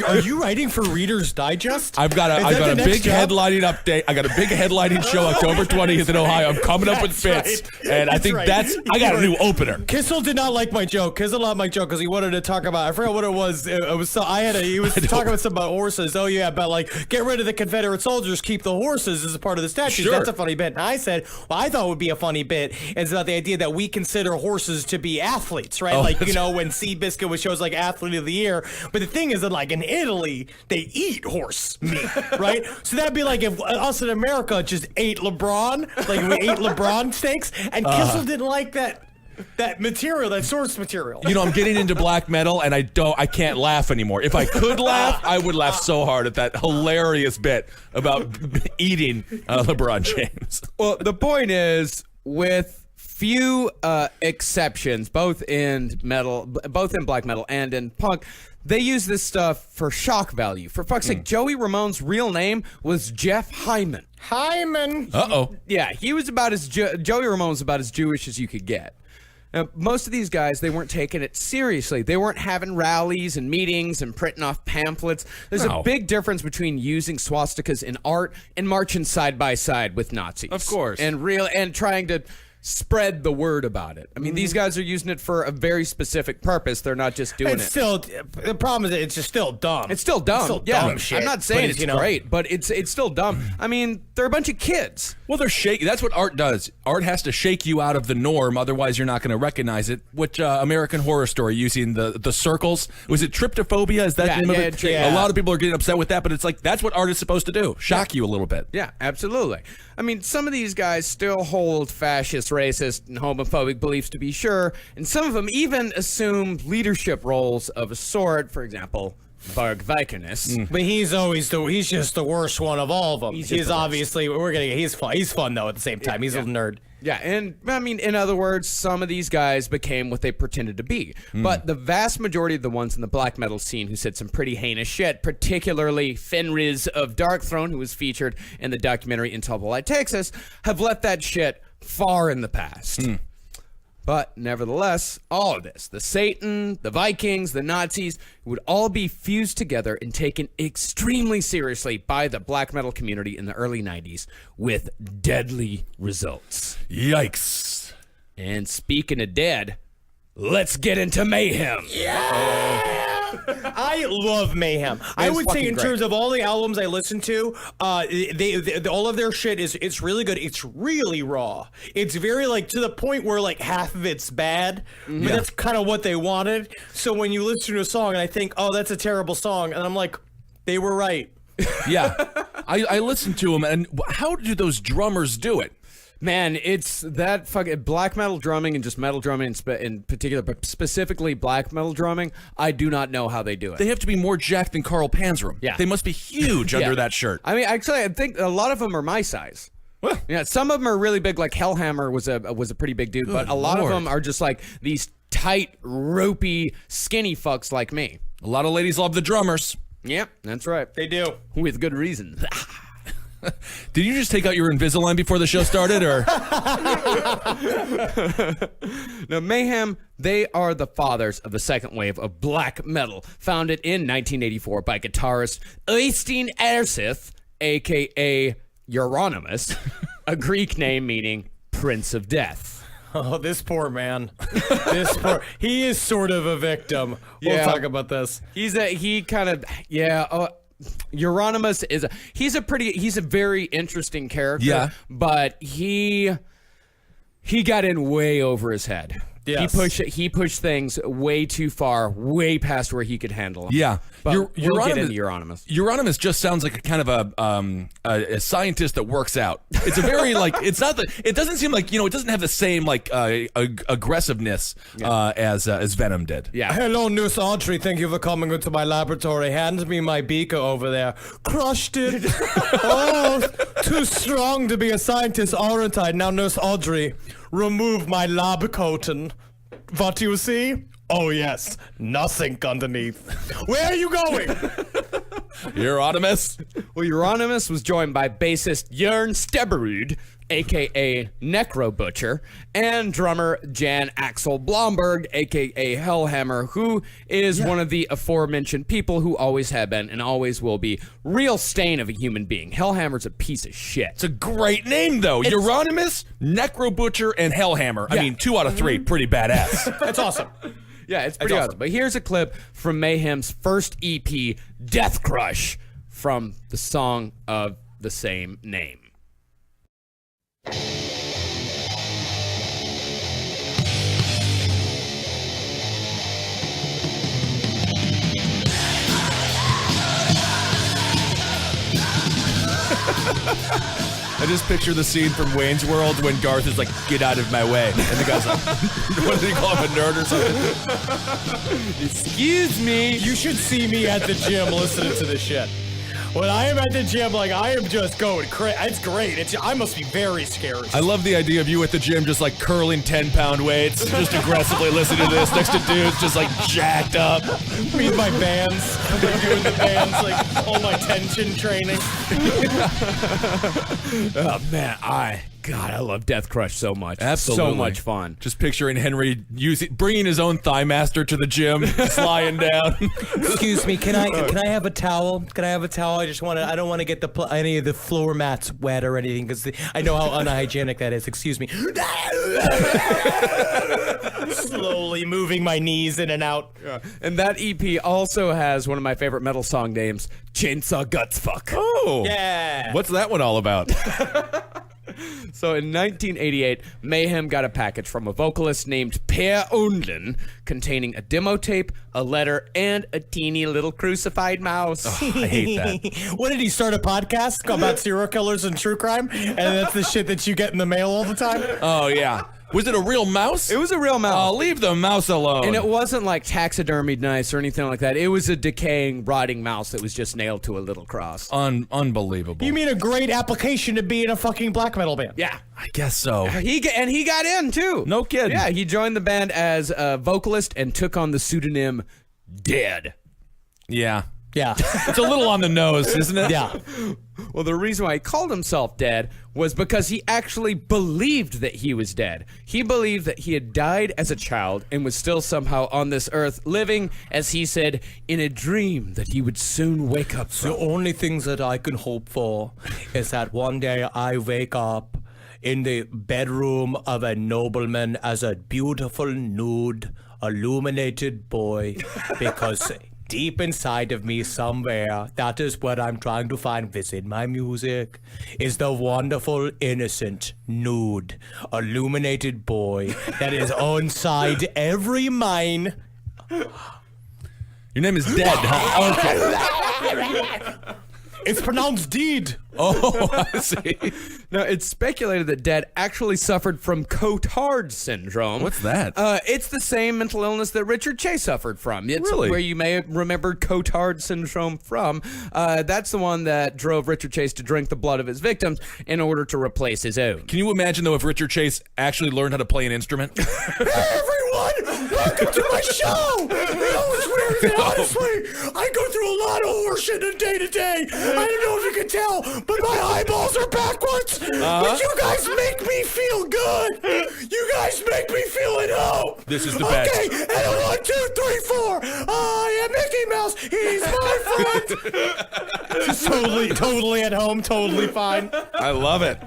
Are you writing for Reader's Digest? I've got a big headlining update. I got a big headlining show October 20th in Ohio. I'm coming up with That's bits, right. and I That's think right. I got a new opener. Kissel did not like my joke. Kissel not my joke because he wanted to talk about. I forgot what it was. It was so he was talking about something about horses. Oh yeah, about like get rid of the Confederate soldiers, keep the horses as a part of the statute. Sure. That's a funny bit. And I said, well, I thought would be a funny bit is about the idea that we consider horses to be athletes, right? Oh, Like that's- when Seabiscuit was shows like Athlete of the Year. But the thing is that like in Italy they eat horse meat, right? So that'd be like if us in America just ate LeBron, like we ate LeBron steaks, and Kissel didn't like that material, that source material. You know, I'm getting into black metal, and I can't laugh anymore. If I could laugh, I would laugh so hard at that hilarious bit about eating LeBron James. Well, the point is, with few exceptions, both in black metal and in punk, they use this stuff for shock value. For fuck's sake, Joey Ramone's real name was Jeff Hyman. Hyman. Uh-oh. Yeah, he was about as Joey Ramone was about as Jewish as you could get. Now, most of these guys, they weren't taking it seriously. They weren't having rallies and meetings and printing off pamphlets. There's No. a big difference between using swastikas in art and marching side by side with Nazis. Of course. And trying to spread the word about it. I mean, these guys are using it for a very specific purpose. They're not just doing It's it. still the problem is that it's just still dumb. It's still dumb. It's still yeah, dumb shit. I'm not saying But it's great, but it's still dumb. I mean, they're a bunch of kids. Well, they're shaky. That's what art does. Art has to shake you out of the norm, otherwise you're not going to recognize it. Which American Horror Story using the circles, was it tryptophobia? Is that Yeah, the name of yeah, it? yeah. A lot of people are getting upset with that, but it's like that's what art is supposed to do: shock you a little bit. Yeah, absolutely. I mean, some of these guys still hold fascist, racist, and homophobic beliefs to be sure, and some of them even assume leadership roles of a sort. For example, Varg Vikernes. But he's just the worst one of all of them. He's He's, just the worst. obviously he's fun. He's fun though at the same time. He's a nerd. Yeah, and I mean, in other words, some of these guys became what they pretended to be. But the vast majority of the ones in the black metal scene who said some pretty heinous shit, particularly Fenriz of Darkthrone, who was featured in the documentary In Light, Texas, have left that shit far in the past. But nevertheless, all of this, the Satan, the Vikings, the Nazis, would all be fused together and taken extremely seriously by the black metal community in the early 90s with deadly results. Yikes! And speaking of dead, let's get into mayhem. I love Mayhem. I would say fucking in great. terms of all the albums I listen to, they all of their shit it's really good. It's really raw. It's very like to the point where like half of it's bad, but that's kind of what they wanted. So when you listen to a song and I think, oh, that's a terrible song, and I'm like, they were right. Yeah, I listened to him, and how do those drummers do it? Man, it's that fucking black metal drumming and just metal drumming in particular, but specifically black metal drumming. I do not know how they do it. They have to be more jacked than Carl Panzram. Yeah. They must be huge under that shirt. I mean, actually, I think a lot of them are my size. Well, Yeah, some of them are really big. Like Hellhammer was a pretty big dude, but a lot Lord. of them are just like these tight, ropey, skinny fucks like me. A lot of ladies love the drummers. Yep, that's right. They do. With good reason. Did you just take out your Invisalign before the show started, or? Now, Mayhem, they are the fathers of the second wave of black metal, founded in 1984 by guitarist Eystein Erseth, a.k.a. Euronymous, a Greek name meaning Prince of Death. Oh, this poor man. He is sort of a victim. We'll Yeah. talk about this. Euronymous he's a very interesting character. Yeah. But he got in way over his head. Yes. He pushed things way too far, way past where he could handle them. Yeah. But we'll get Euronymous- into Euronymous. Euronymous just sounds like a kind of a scientist that works out. It's a very it doesn't seem like, it doesn't have the same aggressiveness as Venom did. Yeah. Hello, Nurse Audrey. Thank you for coming into my laboratory. Hand me my beaker over there. Crushed it. Oh, too strong to be a scientist, aren't I? Now, Nurse Audrey, remove my lab coating. What do you see? Oh, yes. Nothing underneath. Where are you going? Euronymous. Well, Euronymous was joined by bassist Jörn Steberud, a.k.a. Necro Butcher, and drummer Jan Axel Blomberg, a.k.a. Hellhammer, who is one of the aforementioned people who always have been and always will be real stain of a human being. Hellhammer's a piece of shit. It's a great name, though. Euronymous, Necro Butcher, and Hellhammer. I mean, 2 out of 3, pretty badass. That's awesome. Yeah, it's pretty awesome. But here's a clip from Mayhem's first EP, Death Crush, from the song of the same name. I just picture the scene from Wayne's World when Garth is like, "Get out of my way," and the guy's like, "What did he call him, a nerd or something?" Excuse me. You should see me at the gym listening to this shit. When I am at the gym, I am just going crazy. It's great. I must be very scary. I love the idea of you at the gym just like curling 10-pound weights, just aggressively listening to this next to dudes just like jacked up. Me and my bands. I'm doing the bands, like all my tension training. Oh man, I love Death Crush so much. Absolutely. So much fun. Just picturing Henry bringing his own Thigh Master to the gym, just lying down. Excuse me, can I have a towel? Can I have a towel? I don't want to get any of the floor mats wet or anything because I know how unhygienic that is. Excuse me. Slowly moving my knees in and out. And that EP also has one of my favorite metal song names, Chainsaw Guts Fuck. Oh. Yeah. What's that one all about? So in 1988, Mayhem got a package from a vocalist named Per Undlen containing a demo tape, a letter, and a teeny little crucified mouse. I hate that. What did he start a podcast about serial killers and true crime? And that's the shit that you get in the mail all the time? Oh, yeah. Was it a real mouse? It was a real mouse. Oh, leave the mouse alone. And it wasn't like taxidermied nice or anything like that. It was a decaying, rotting mouse that was just nailed to a little cross. Unbelievable. You mean a great application to be in a fucking black metal band? Yeah. I guess so. He got in too. No kidding. Yeah, he joined the band as a vocalist and took on the pseudonym Dead. Yeah. Yeah. It's a little on the nose, isn't it? Yeah. Well, the reason why he called himself Dead was because he actually believed that he was dead. He believed that he had died as a child and was still somehow on this earth living, as he said, in a dream that he would soon wake up from. The only things that I can hope for is that one day I wake up in the bedroom of a nobleman as a beautiful, nude, illuminated boy, because deep inside of me somewhere, that is what I'm trying to find within my music, is the wonderful, innocent, nude, illuminated boy that is inside every mine. Your name is Dead, huh? Okay. It's pronounced deed. Oh, I see. Now, it's speculated that Dead actually suffered from Cotard syndrome. What's that? It's the same mental illness that Richard Chase suffered from. It's Really? where you may remember Cotard syndrome from. That's the one that drove Richard Chase to drink the blood of his victims in order to replace his own. Can you imagine, though, if Richard Chase actually learned how to play an instrument? Everyone, Welcome to my show. You know what's weird is that honestly, I go through a lot of horseshit in day to day. I don't know if you can tell, but my eyeballs are backwards. But you guys make me feel good. You guys make me feel at home. This is the best. Okay, and a 1, 2, 3, 4. I am Mickey Mouse. He's my friend. Just totally at home, totally fine. I love it.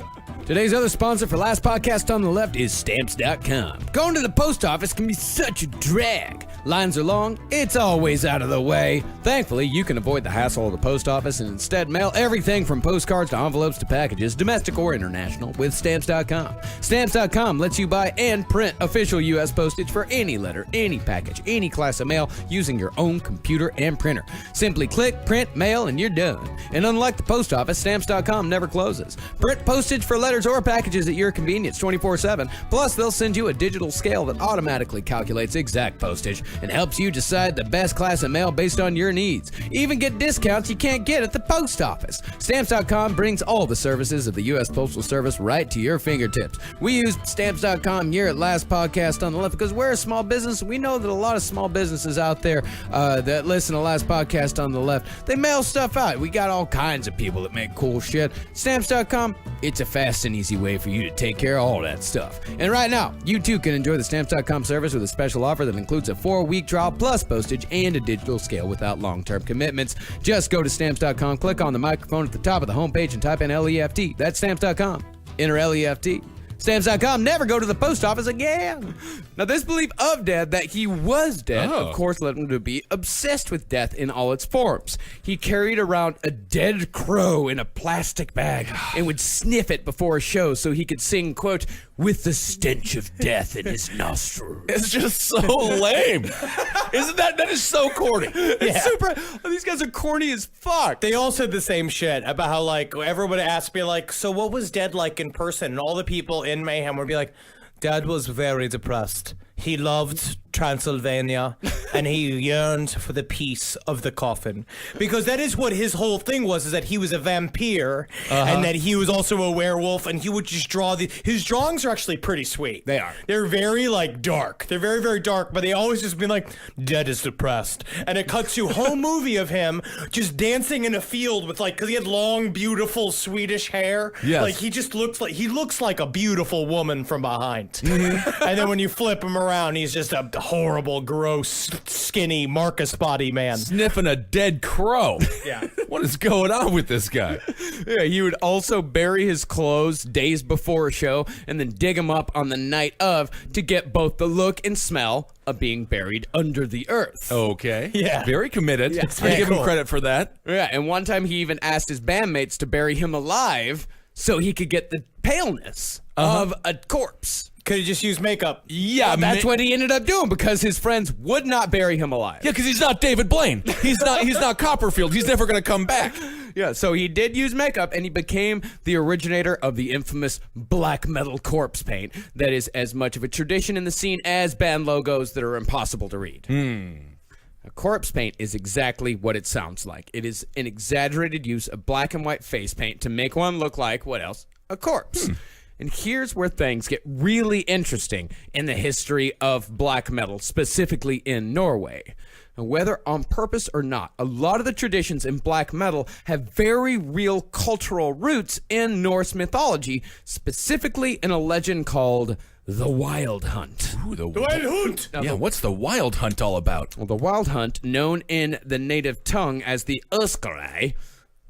Today's other sponsor for Last Podcast on the Left is Stamps.com. Going to the post office can be such a drag. Lines are long, it's always out of the way. Thankfully, you can avoid the hassle of the post office and instead mail everything from postcards to envelopes to packages, domestic or international, with Stamps.com. Stamps.com lets you buy and print official U.S. postage for any letter, any package, any class of mail using your own computer and printer. Simply click, print, mail, and you're done. And unlike the post office, Stamps.com never closes. Print postage for letters or packages at your convenience 24/7. Plus, they'll send you a digital scale that automatically calculates exact postage and helps you decide the best class of mail based on your needs. Even get discounts you can't get at the post office. Stamps.com brings all the services of the U.S. Postal Service right to your fingertips. We use Stamps.com here at Last Podcast on the Left because we're a small business. We know that a lot of small businesses out there that listen to Last Podcast on the Left, they mail stuff out. We got all kinds of people that make cool shit. Stamps.com, it's a fast and easy way for you to take care of all that stuff. And right now, you too can enjoy the Stamps.com service with a special offer that includes a 4-week trial plus postage and a digital scale without long-term commitments. Just go to Stamps.com, click on the microphone at the top of the homepage and type in LEFT. That's Stamps.com. Enter LEFT. Stamps.com, never go to the post office again. Now, this belief of death that he was dead, of course, led him to be obsessed with death in all its forms. He carried around a dead crow in a plastic bag and would sniff it before a show so he could sing, quote, with the stench of death in his nostrils. It's just so lame. Isn't that is so corny. It's super. These guys are corny as fuck. They all said the same shit about how, like, everyone asked me, like, so what was Dead like in person? And all the people in Mayhem would be like, Dad was very depressed. He loved Transylvania, and he yearned for the peace of the coffin. Because that is what his whole thing was, is that he was a vampire, and that he was also a werewolf, and he would just draw his drawings are actually pretty sweet. They are. They're very, like, dark. They're very, very dark, but they always just been like, Dead is depressed. And it cuts to a whole movie of him just dancing in a field with, like, because he had long, beautiful Swedish hair. Yes. Like, he looks like a beautiful woman from behind. And then when you flip him around, he's just a horrible, gross, skinny Marcus body man. Sniffing a dead crow. Yeah. What is going on with this guy? Yeah, he would also bury his clothes days before a show and then dig them up on the night of to get both the look and smell of being buried under the earth. Okay. Yeah. Very committed. Yeah, I give him cool. credit for that. Yeah, and one time he even asked his bandmates to bury him alive so he could get the paleness of a corpse. Could have just used makeup. Yeah, That's what he ended up doing because his friends would not bury him alive. Yeah, because he's not David Blaine. He's not Copperfield. He's never going to come back. Yeah, so he did use makeup, and he became the originator of the infamous black metal corpse paint that is as much of a tradition in the scene as band logos that are impossible to read. A corpse paint is exactly what it sounds like. It is an exaggerated use of black and white face paint to make one look like, what else? A corpse. And here's where things get really interesting in the history of black metal, specifically in Norway. Now, whether on purpose or not, a lot of the traditions in black metal have very real cultural roots in Norse mythology, specifically in a legend called the Wild Hunt. Ooh, the Wild Hunt! Yeah, what's the Wild Hunt all about? Well, the Wild Hunt, known in the native tongue as the Uskarai,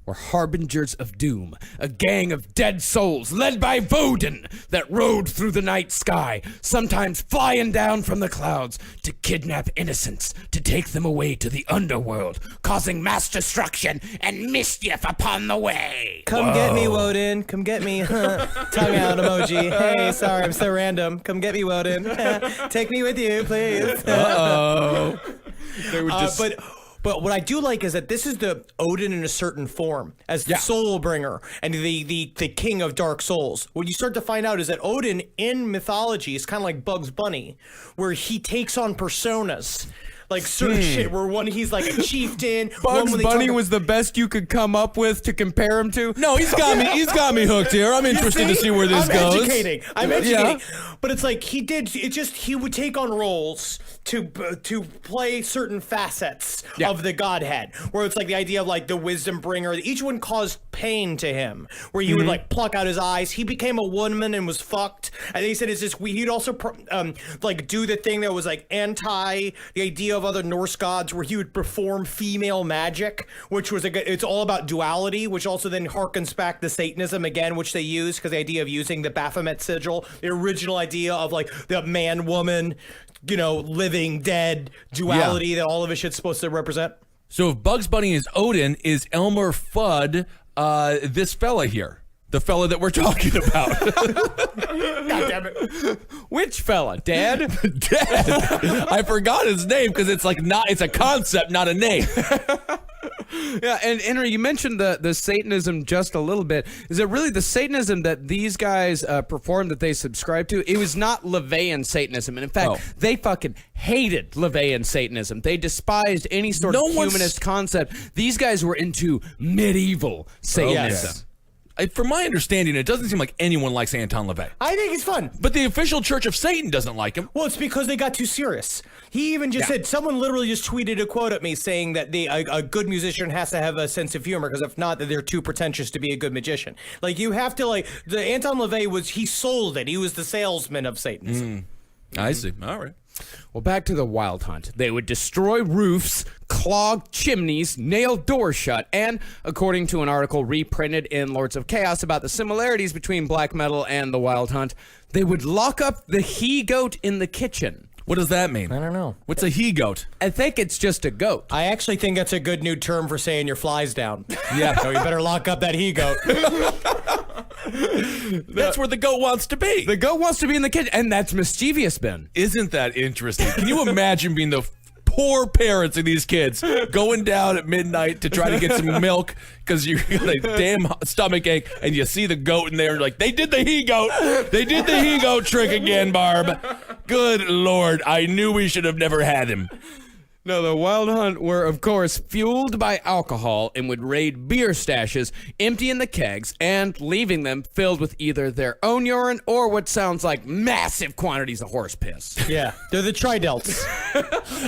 were harbingers of doom, a gang of dead souls led by Vodin that rode through the night sky, sometimes flying down from the clouds to kidnap innocents, to take them away to the underworld, causing mass destruction and mischief upon the way. Come get me, Woden. Come get me. Tongue out emoji. Hey, sorry, I'm so random. Come get me, Woden. Take me with you, please. Oh. They would just... But what I do like is that this is the Odin in a certain form, as the soul bringer and the king of dark souls. What you start to find out is that Odin in mythology is kind of like Bugs Bunny, where he takes on personas. like certain shit where one he's like a chieftain. one Bugs when they Bunny talk- was the best you could come up with to compare him to. No, he's got me. He's got me hooked here. I'm interested to see where this I'm goes. I'm educating. But it's like he would take on roles to play certain facets of the godhead, where it's like the idea of like the wisdom bringer. Each one caused pain to him, where he would like pluck out his eyes. He became a woman and was fucked. And he said it's just he'd also like do the thing that was like anti the idea of other Norse gods, where he would perform female magic, which was it's all about duality, which also then harkens back to Satanism again, which they use because the idea of using the Baphomet sigil, the original idea of like the man woman, living dead duality that all of this shit's supposed to represent. So if Bugs Bunny is Odin, is Elmer Fudd this fella here? The fella that we're talking about. God damn it. Which fella? Dad? Dad. I forgot his name because it's a concept, not a name. Yeah, and Henry, you mentioned the Satanism just a little bit. Is it really the Satanism that these guys performed that they subscribed to? It was not LaVeyan Satanism. And in fact, they fucking hated LaVeyan Satanism. They despised any sort of humanist concept. These guys were into medieval Satanism. Yes. From my understanding, it doesn't seem like anyone likes Anton LaVey. I think he's fun. But the official Church of Satan doesn't like him. Well, it's because they got too serious. He even just said, someone literally just tweeted a quote at me saying that a good musician has to have a sense of humor, because if not, they're too pretentious to be a good magician. Like, you have to, the Anton LaVey he sold it. He was the salesman of Satanism. I see. All right. Well, back to the Wild Hunt. They would destroy roofs, clog chimneys, nail doors shut, and, according to an article reprinted in Lords of Chaos about the similarities between black metal and the Wild Hunt, they would lock up the he-goat in the kitchen. What does that mean? I don't know. What's a he-goat? I think it's just a goat. I actually think that's a good new term for saying your fly's down. Yeah. So you better lock up that he-goat. That's where the goat wants to be. The goat wants to be in the kitchen, and that's mischievous, Ben. Isn't that interesting? Can you imagine being the poor parents of these kids going down at midnight to try to get some milk because you got a damn stomach ache and you see the goat in there and you're like, they did the he-goat. They did the he-goat trick again, Barb. Good Lord. I knew we should have never had him. No, the Wild Hunt were, of course, fueled by alcohol and would raid beer stashes, emptying the kegs and leaving them filled with either their own urine or what sounds like massive quantities of horse piss. Yeah, they're the Tridelts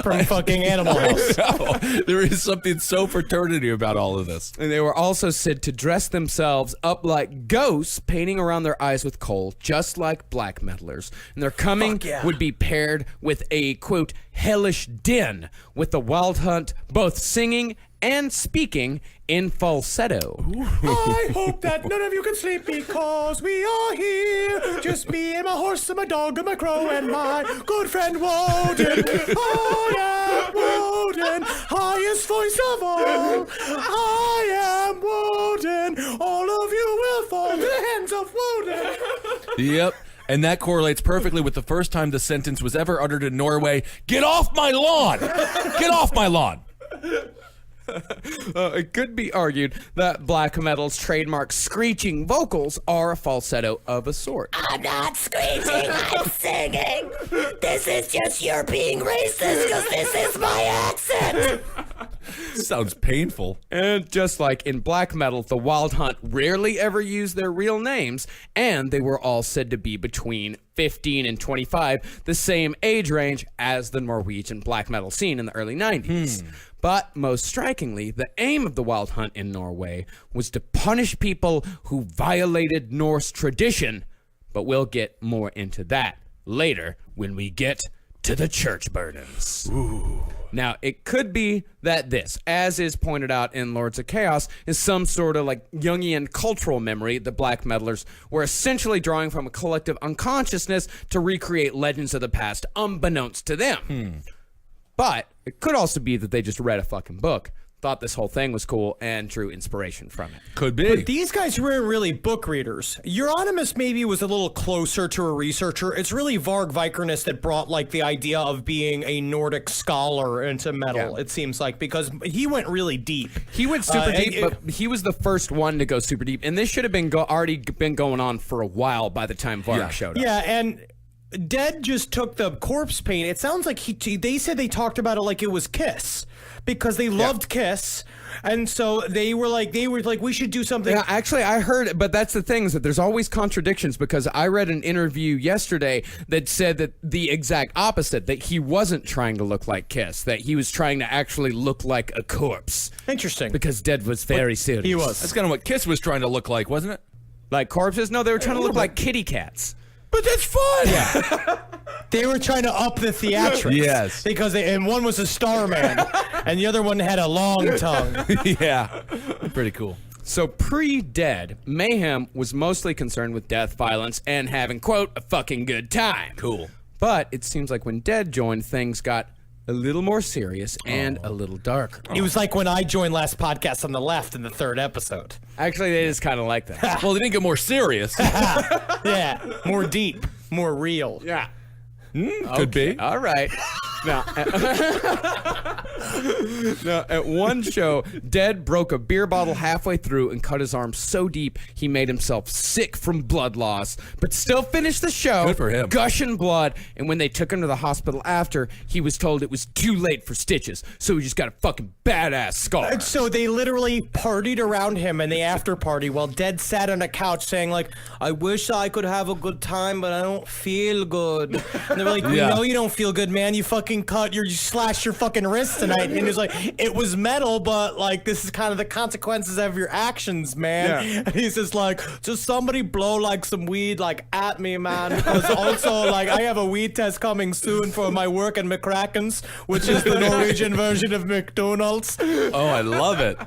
from fucking Animal House. No, there is something so fraternity about all of this. And they were also said to dress themselves up like ghosts, painting around their eyes with coal, just like black metalers. And their coming would be paired with a, quote, hellish din, with the Wild Hunt both singing and speaking in falsetto. I hope that none of you can sleep because we are here. Just me and my horse and my dog and my crow and my good friend Woden. I am Woden, highest voice of all. I am Woden. All of you will fall to the hands of Woden. Yep. And that correlates perfectly with the first time the sentence was ever uttered in Norway. Get off my lawn! Get off my lawn! It could be argued that black metal's trademark screeching vocals are a falsetto of a sort. I'm not screeching, I'm singing. This is just you're being racist because this is my accent. Sounds painful. And just like in black metal, the Wild Hunt rarely ever used their real names, and they were all said to be between 15 and 25, the same age range as the Norwegian black metal scene in the early 90s. But most strikingly, the aim of the Wild Hunt in Norway was to punish people who violated Norse tradition. But we'll get more into that later when we get to the church burnings. Ooh. Now, it could be that this, as is pointed out in Lords of Chaos, is some sort of like Jungian cultural memory the black metalers were essentially drawing from a collective unconsciousness to recreate legends of the past unbeknownst to them. But it could also be that they just read a fucking book, thought this whole thing was cool, and drew inspiration from it. Could be. But these guys weren't really book readers. Euronymous maybe was a little closer to a researcher. It's really Varg Vikernes that brought like the idea of being a Nordic scholar into metal, it seems like, because he went really deep. He went super deep, but he was the first one to go super deep. And this should have been already been going on for a while by the time Varg showed up. Yeah, and Dead just took the corpse paint. It sounds like they said they talked about it like it was Kiss because they loved Kiss. And so they were like, we should do something. Yeah, actually, I heard, but that's the thing is that there's always contradictions because I read an interview yesterday that said that the exact opposite, that he wasn't trying to look like Kiss, that he was trying to actually look like a corpse. Interesting. Because Dead was very serious. He was. That's kind of what Kiss was trying to look like, wasn't it? Like corpses? No, they were trying to look like kitty cats. But that's fun. Yeah. They were trying to up the theatrics. Yes. Because and one was a Starman, and the other one had a long tongue. Yeah. Pretty cool. So pre-Dead, Mayhem was mostly concerned with death, violence, and having, quote, a fucking good time. Cool. But it seems like when Dead joined, things got a little more serious and a little darker. It was like when I joined last podcast on the left in the 3rd episode. Actually, it is kind of like that. Well, they didn't get more serious. Yeah, more deep, more real. Yeah. Could be. All right. Now, at one show, Dead broke a beer bottle halfway through and cut his arm so deep he made himself sick from blood loss, but still finished the show. Good for him. Gushing blood, and when they took him to the hospital after, he was told it was too late for stitches, so he just got a fucking badass scar. And so they literally partied around him in the after party while Dead sat on a couch saying like, I wish I could have a good time, but I don't feel good. And they were like, we Yeah. know you don't feel good, man. You fucking you slashed your fucking wrist tonight. And he was like, it was metal, but like, this is kind of the consequences of your actions, man. Yeah. And he's just like, just somebody blow like some weed like at me, man. Because also like, I have a weed test coming soon for my work in McCracken's, which is the Norwegian version of McDonald's. Oh, I love it.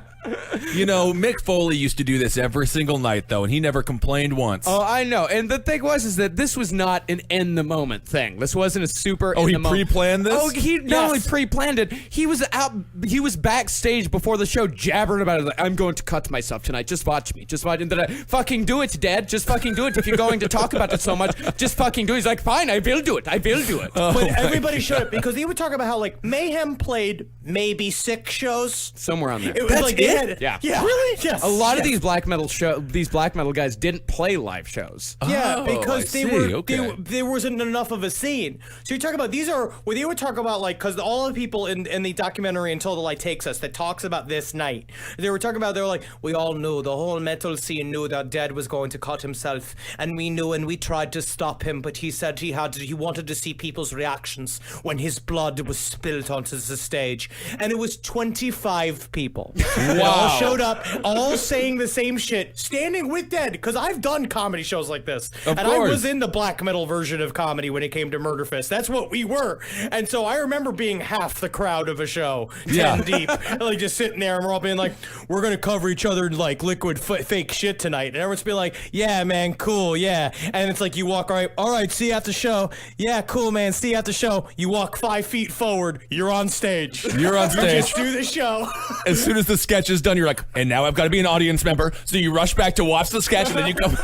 You know, Mick Foley used to do this every single night, though, and he never complained once. Oh, I know. And the thing is that this was not an in the moment thing. This wasn't a super. Oh, in he the moment. pre-planned this? Oh, he not only pre-planned it. He was backstage before the show jabbering about it. Like, I'm going to cut myself tonight. Just watch me. Just watch. And then fucking do it, Dad. Just fucking do it. If you're going to talk about it so much, just fucking do it. He's like, fine, I will do it. I will do it. But everybody showed up because they would talk about how like Mayhem played maybe 6 shows. Somewhere on there. It was like they had, Yeah. Really? Yes. A lot of these black metal guys didn't play live shows. Yeah, Oh, because I see. Okay. there wasn't enough of a scene. So you're talking about these are where they would talk about like because all the people in the documentary Until the Light Takes Us that talks about this night. They were talking about they were like we all knew the whole metal scene knew that Dead was going to cut himself, and we knew and we tried to stop him, but he said he wanted to see people's reactions when his blood was spilled onto the stage, and it was 25 people. They all showed up, all saying the same shit, standing with Dead, because I've done comedy shows like this. Of and course. I was in the black metal version of comedy when it came to Murder Fist. That's what we were. And so I remember being half the crowd of a show, 10 deep, like just sitting there and we're all being like, we're going to cover each other in like liquid fake shit tonight. And everyone's being like, yeah, man, cool, yeah. And it's like you walk, all right, see you at the show. Yeah, cool, man, see you at the show. You walk 5 feet forward, you're on stage. You're on You stage. just do the show. As soon as the sketch is done, you're like, and now I've got to be an audience member. So you rush back to watch the sketch, and then you come.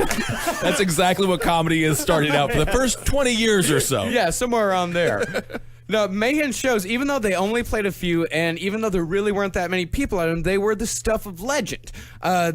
That's exactly what comedy is starting out for the first 20 years or so. Yeah, somewhere around there. Now, Mayhem shows, even though they only played a few, and even though there really weren't that many people at them, they were the stuff of legend.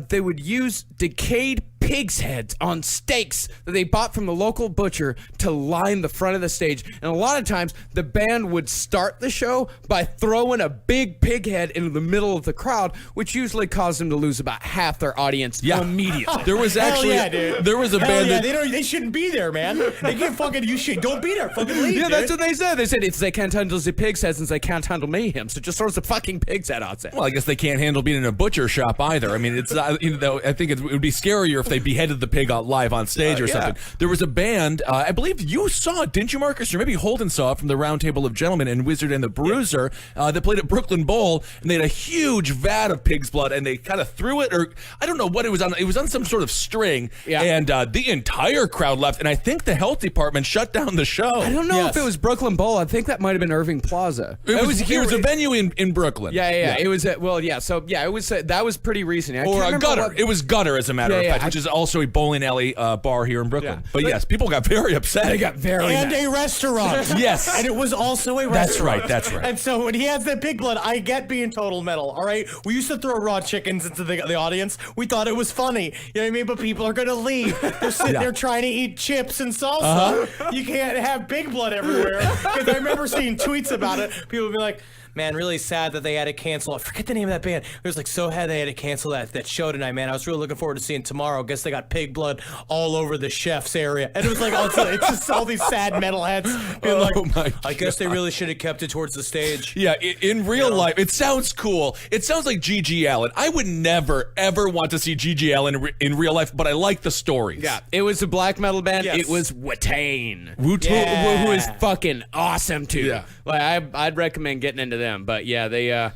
They would use decayed pig's heads on stakes that they bought from the local butcher to line the front of the stage. And a lot of times, the band would start the show by throwing a big pig head into the middle of the crowd, which usually caused them to lose about half their audience immediately. There was actually Hell yeah, dude. there was a Hell band yeah, that they shouldn't be there, man. They can't fucking don't be there. Fucking leave. Yeah, that's dude. what they said. They said if they can't handle the pig's heads, since they can't handle Mayhem, so just throw the fucking pig's head out there. well, I guess they can't handle being in a butcher shop either. I mean, it's I think it would be scarier if they beheaded the pig out live on stage or something. There was a band, I believe you saw it, didn't you, Marcus? Or maybe Holden saw it from the Round Table of Gentlemen and Wizard and the Bruiser that played at Brooklyn Bowl, and they had a huge vat of pig's blood, and they kind of threw it, or I don't know what it was on. It was on some sort of string, and the entire crowd left, and I think the health department shut down the show. I don't know if it was Brooklyn Bowl. I think that might have been Irving Plaza. It was a venue in Brooklyn. Yeah. It was it was that was pretty recent. I Or can't a remember gutter. what- It was gutter, as a matter of fact, I which is also a bowling alley bar here in Brooklyn. But yes, people got very upset. They got very and mad. a restaurant. Yes. And it was also a That's restaurant. right, that's right. And so when he has that pig blood, I get being total metal, all right? We used to throw raw chickens into the audience. We thought it was funny. You know what I mean? But people are going to leave. They're sitting there trying to eat chips and salsa. You can't have pig blood everywhere. Because I remember seeing tweets about it. People would be like, man, really sad that they had to cancel. I forget the name of that band. It was like so sad they had to cancel that show tonight, man. I was really looking forward to seeing tomorrow. Guess they got pig blood all over the chef's area. And it was like, it's just all these sad metalheads being like, I guess they really should have kept it towards the stage. Yeah, in real life, it sounds cool. It sounds like G.G. Allen. I would never, ever want to see G.G. Allen in real life, but I like the stories. Yeah, it was a black metal band. Yes. It was Watain, Wu-Tang. who is fucking awesome too. Yeah. Like I'd recommend getting into them. But yeah, they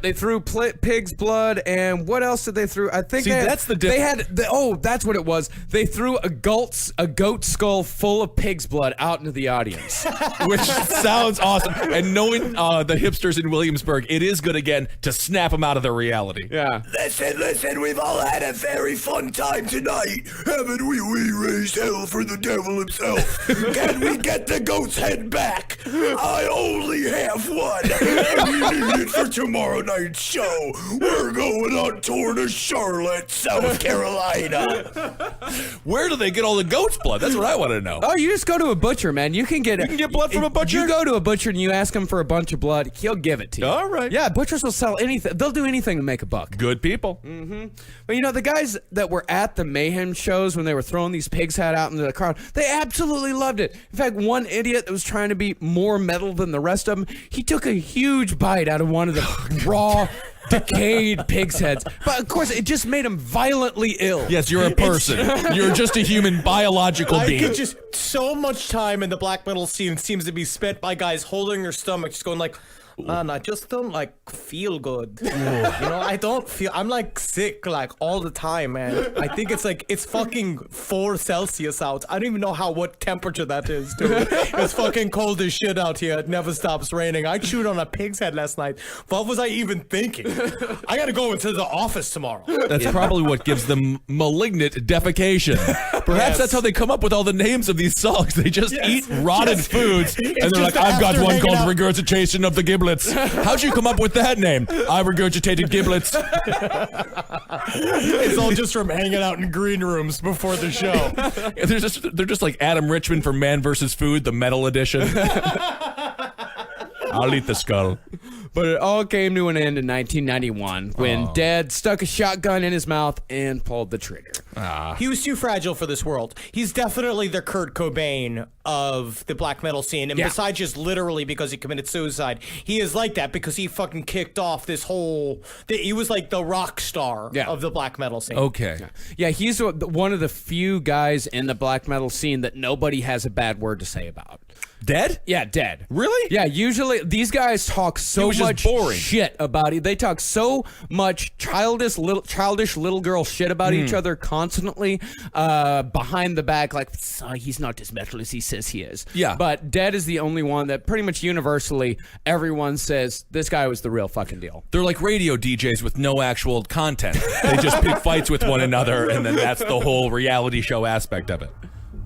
they threw pig's blood, and what else did they throw? I think See, that's the they had that's what it was. They threw a goat skull full of pig's blood out into the audience. Which sounds awesome. And knowing the hipsters in Williamsburg, it is good again to snap them out of their reality. Yeah. Listen, we've all had a very fun time tonight, haven't we? We raised hell for the devil himself. Can we get the goat's head back? I only have one, and we need it for tomorrow night's show. We're going on tour to Charlotte, South Carolina. Where do they get all the goat's blood? That's what I want to know. Oh, you just go to a butcher, man. You can get blood from a butcher? You go to a butcher and you ask him for a bunch of blood, he'll give it to you. All right. Yeah, butchers will sell anything. They'll do anything to make a buck. Good people. But you know, the guys that were at the Mayhem shows when they were throwing these pig's head out into the crowd, they absolutely loved it. In fact, one idiot that was trying to be more metal than the rest of them, he took a huge bite out of one of the raw, decayed pig's heads. But of course, it just made him violently ill. Yes, you're a person. You're just a human biological I being. could just so much time in the black metal scene seems to be spent by guys holding their stomach, just going like, man, I just don't like feel good. You know, I don't feel. I'm like sick like all the time, man. I think it's fucking 4 Celsius out. I don't even know what temperature that is, dude. It's fucking cold as shit out here. It never stops raining. I chewed on a pig's head last night. What was I even thinking? I gotta go into the office tomorrow. That's probably what gives them malignant defecation. Perhaps that's how they come up with all the names of these songs. They just eat rotted foods, and they're like, just I've got after one hanging called out. Regurgitation of the Giblets. How'd you come up with that name? I regurgitated giblets. It's all just from hanging out in green rooms before the show. They're just like Adam Richman from Man vs. Food, the metal edition. I'll eat the skull. But it all came to an end in 1991 when Dad stuck a shotgun in his mouth and pulled the trigger. He was too fragile for this world. He's definitely the Kurt Cobain of the black metal scene. And besides just literally because he committed suicide, he is like that because he fucking kicked off this whole... He was like the rock star of the black metal scene. Okay. Yeah, he's one of the few guys in the black metal scene that nobody has a bad word to say about. Dead? Yeah, dead. Really? Yeah, usually these guys talk so was just much boring. shit about it. They talk so much childish little girl shit about each other constantly behind the back, like, he's not as metal as he says he is. Yeah. But Dead is the only one that pretty much universally everyone says this guy was the real fucking deal. They're like radio DJs with no actual content. They just pick fights with one another, and then that's the whole reality show aspect of it.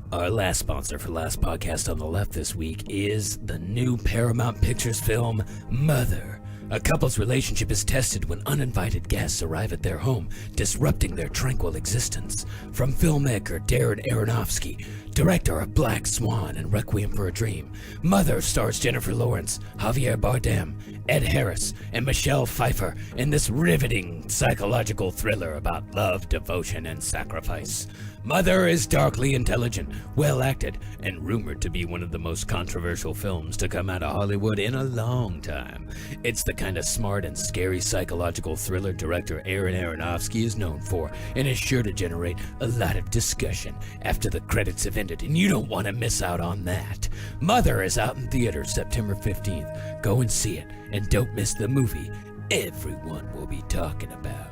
Our last sponsor for Last Podcast on the Left this week is the new Paramount Pictures film, Mother. A couple's relationship is tested when uninvited guests arrive at their home, disrupting their tranquil existence. From filmmaker Darren Aronofsky, director of Black Swan and Requiem for a Dream, Mother stars Jennifer Lawrence, Javier Bardem, Ed Harris, and Michelle Pfeiffer in this riveting psychological thriller about love, devotion, and sacrifice. Mother is darkly intelligent, well acted, and rumored to be one of the most controversial films to come out of Hollywood in a long time. It's the kind of smart and scary psychological thriller director Aaron Aronofsky is known for, and is sure to generate a lot of discussion after the credits have ended, and you don't want to miss out on that. Mother is out in theaters September 15th. Go and see it, and don't miss the movie everyone will be talking about.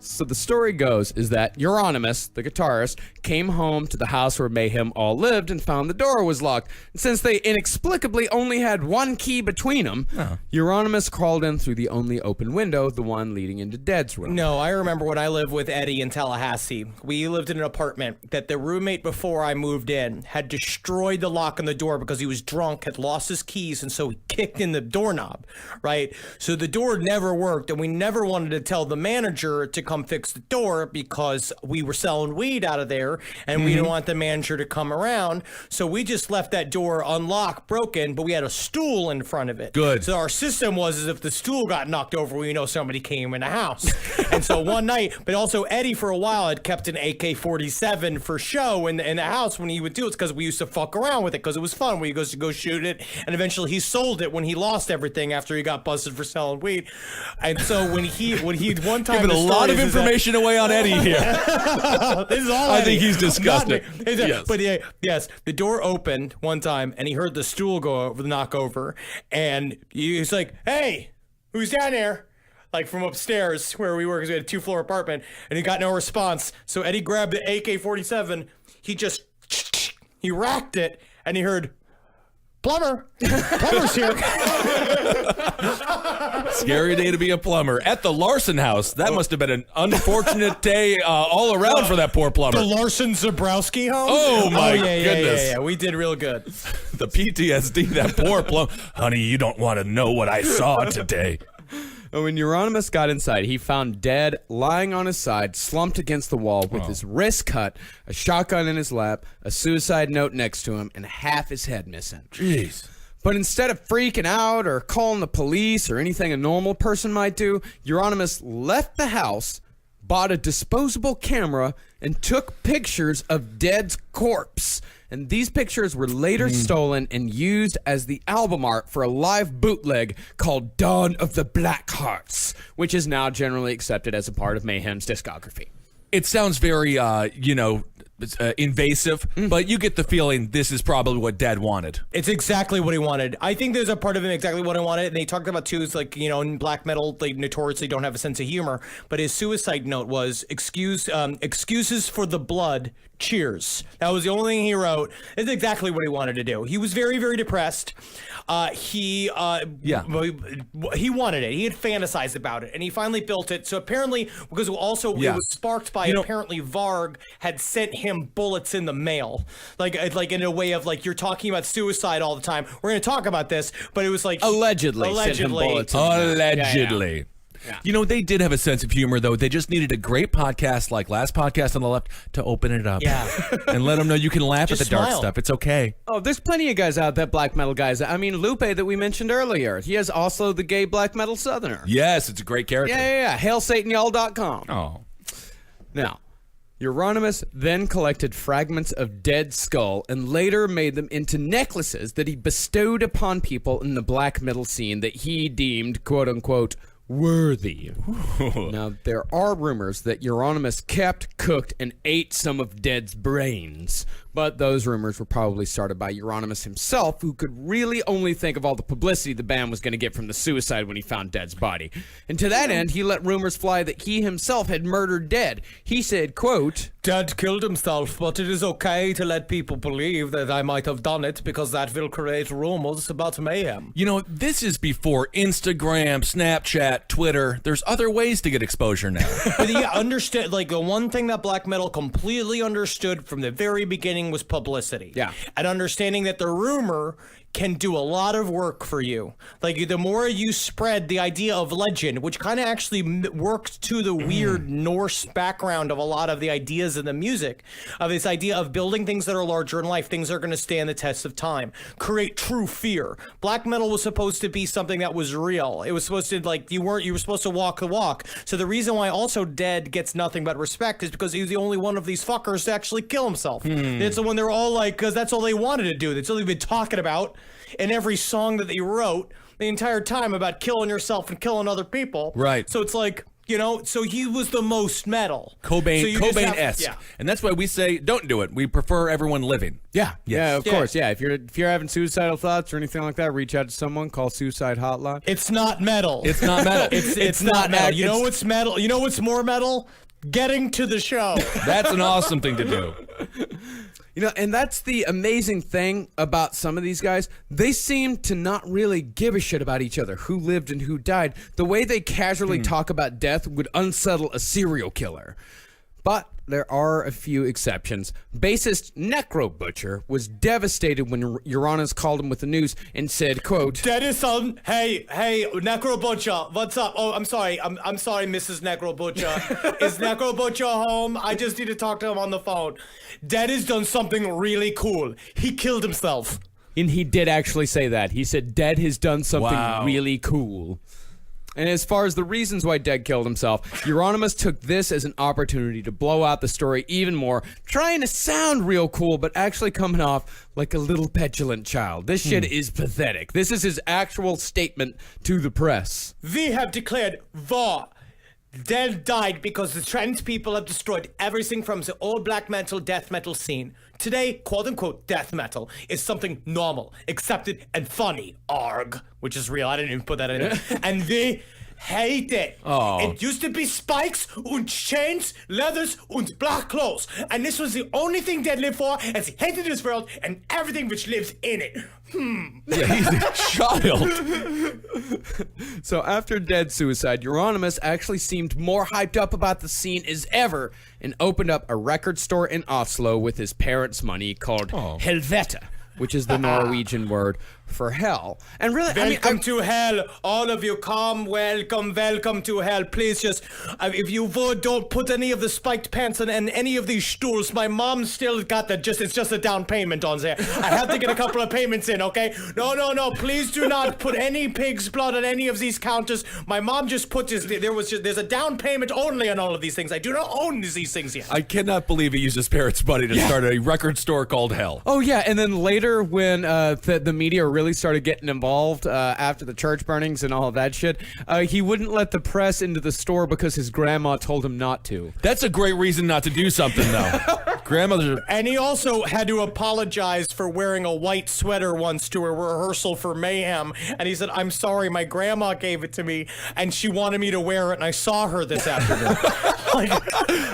So the story goes is that Euronymous, the guitarist, came home to the house where Mayhem all lived and found the door was locked. And since they inexplicably only had one key between them, Euronymous crawled in through the only open window, the one leading into Dead's room. No, I remember when I lived with Eddie in Tallahassee. We lived in an apartment that the roommate before I moved in had destroyed the lock on the door because he was drunk, had lost his keys, and so he kicked in the doorknob, right? So the door never worked, and we never wanted to tell the manager to come fix the door because we were selling weed out of there, and we didn't want the manager to come around. So we just left that door unlocked, broken, but we had a stool in front of it. Good. So our system was as if the stool got knocked over, we know somebody came in the house. And so one night, but also Eddie for a while had kept an AK-47 for show in the house when he would do it because we used to fuck around with it because it was fun when he goes to go shoot it. And eventually he sold it when he lost everything after he got busted for selling weed. And so when he one time Giving a lot of information away on Eddie here. this is all I Eddie. think he's Not disgusting. me. Yes. But yeah, yes, the door opened one time and he heard the stool go over, the knock over, and he's like, "Hey, who's down there?" Like from upstairs where we were, because we had a 2-floor apartment, and he got no response. So Eddie grabbed the AK-47, he racked it, and he heard, "Plumber, plumber's here." Scary day to be a plumber at the Larson house. That must have been an unfortunate day all around for that poor plumber. The Larson Zabrowski home? Oh, my goodness. Yeah, we did real good. The PTSD, that poor plumber. Honey, you don't want to know what I saw today. And when Euronymous got inside, he found Dead lying on his side, slumped against the wall with his wrist cut, a shotgun in his lap, a suicide note next to him, and half his head missing. Jeez. But instead of freaking out or calling the police or anything a normal person might do, Euronymous left the house, bought a disposable camera, and took pictures of Dead's corpse. And these pictures were later stolen and used as the album art for a live bootleg called Dawn of the Black Hearts, which is now generally accepted as a part of Mayhem's discography. It sounds very, invasive, but you get the feeling this is probably what Dead wanted. It's exactly what he wanted. I think there's a part of him exactly what I wanted. And they talked about too, it's like, in black metal, they notoriously don't have a sense of humor. But his suicide note was excuses for the blood. Cheers. That was the only thing he wrote. It's exactly what he wanted to do. He was very, very depressed. He wanted it. He had fantasized about it, and he finally built it. So apparently, because also it was sparked by apparently Varg had sent him bullets in the mail, like in a way of like, you're talking about suicide all the time. We're going to talk about this, but it was like Allegedly. Sent him bullets in the mail. Allegedly. Yeah. They did have a sense of humor, though. They just needed a great podcast like Last Podcast on the Left to open it up. Yeah. And let them know you can laugh Just at the dark smile. stuff. It's okay. Oh, there's plenty of guys out there, black metal guys. I mean, Lupe that we mentioned earlier. He is also the gay black metal southerner. Yes, it's a great character. Yeah. HailSatanYall.com. Oh. Now, Euronymous then collected fragments of Dead's skull and later made them into necklaces that he bestowed upon people in the black metal scene that he deemed, quote-unquote, worthy. Now, there are rumors that Euronymous kept, cooked, and ate some of Dead's brains, but those rumors were probably started by Euronymous himself, who could really only think of all the publicity the band was going to get from the suicide when he found Dead's body. And to that end, he let rumors fly that he himself had murdered Dead. He said, quote, Dad killed himself, but it is okay to let people believe that I might have done it because that will create rumors about mayhem. This is before Instagram, Snapchat, Twitter. There's other ways to get exposure now. But yeah, understood. Like the one thing that black metal completely understood from the very beginning was publicity. Yeah. And understanding that the rumor can do a lot of work for you. Like the more you spread the idea of legend, which kind of actually worked to the weird Norse background of a lot of the ideas in the music, of this idea of building things that are larger in life, things that are going to stand the test of time, create true fear. Black metal was supposed to be something that was real. It was supposed to, like, you were supposed to walk the walk. So the reason why also Dead gets nothing but respect is because he was the only one of these fuckers to actually kill himself. It's the one they're all like, because that's all they wanted to do. That's all they've been talking about in every song that they wrote the entire time about killing yourself and killing other people. Right. So it's like, So he was the most metal. Cobain, So you just have- Cobain-esque. yeah. And that's why we say don't do it. We prefer everyone living. Yeah, yeah, of Yeah. course, yeah. If you're having suicidal thoughts or anything like that, reach out to someone. Call Suicide Hotline. It's not metal. It's not metal. It's not metal. You know what's metal? You know what's more metal? Getting to the show. That's an awesome thing to do. And that's the amazing thing about some of these guys. They seem to not really give a shit about each other, who lived and who died. The way they casually talk about death would unsettle a serial killer. But there are a few exceptions. Bassist Necro Butcher was devastated when Uranus called him with the news and said, quote, Denison, hey, Necro Butcher, what's up? Oh, I'm sorry, Mrs. Necro Butcher. Is Necro Butcher home? I just need to talk to him on the phone. Dad has done something really cool. He killed himself. and he did actually say that. He said Dead has done something Wow. really cool. And as far as the reasons why Dead killed himself, Euronymous took this as an opportunity to blow out the story even more, trying to sound real cool, but actually coming off like a little petulant child. This shit is pathetic. This is his actual statement to the press. We have declared war. Dead died because the trans people have destroyed everything from the old black metal, death metal scene. Today, quote-unquote death metal is something normal, accepted, and funny. Arg. Which is real. I didn't even put that in there. And they hate it. Oh. It used to be spikes and chains, leathers, and black clothes. And this was the only thing Dead lived for, as he hated this world and everything which lives in it. Yeah, he's a child. So after Dead's suicide, Euronymous actually seemed more hyped up about the scene as ever and opened up a record store in Oslo with his parents' money called Helvete, which is the Norwegian word for hell. And really, Welcome to hell. All of you come. Welcome to hell. Please just, if you would, don't put any of the spiked pants on any of these stools. My mom still got it's just a down payment on there. I have to get a couple of payments in, okay? No. Please do not put any pig's blood on any of these counters. My mom just put this, there's a down payment only on all of these things. I do not own these things yet. I cannot believe he used his parents' money to start a record store called Hell. Oh yeah, and then later when the media really started getting involved after the church burnings and all of that shit, he wouldn't let the press into the store because his grandma told him not to. That's a great reason not to do something, though. Grandmother. And he also had to apologize for wearing a white sweater once to a rehearsal for Mayhem. And he said, I'm sorry, my grandma gave it to me, and she wanted me to wear it, and I saw her this afternoon.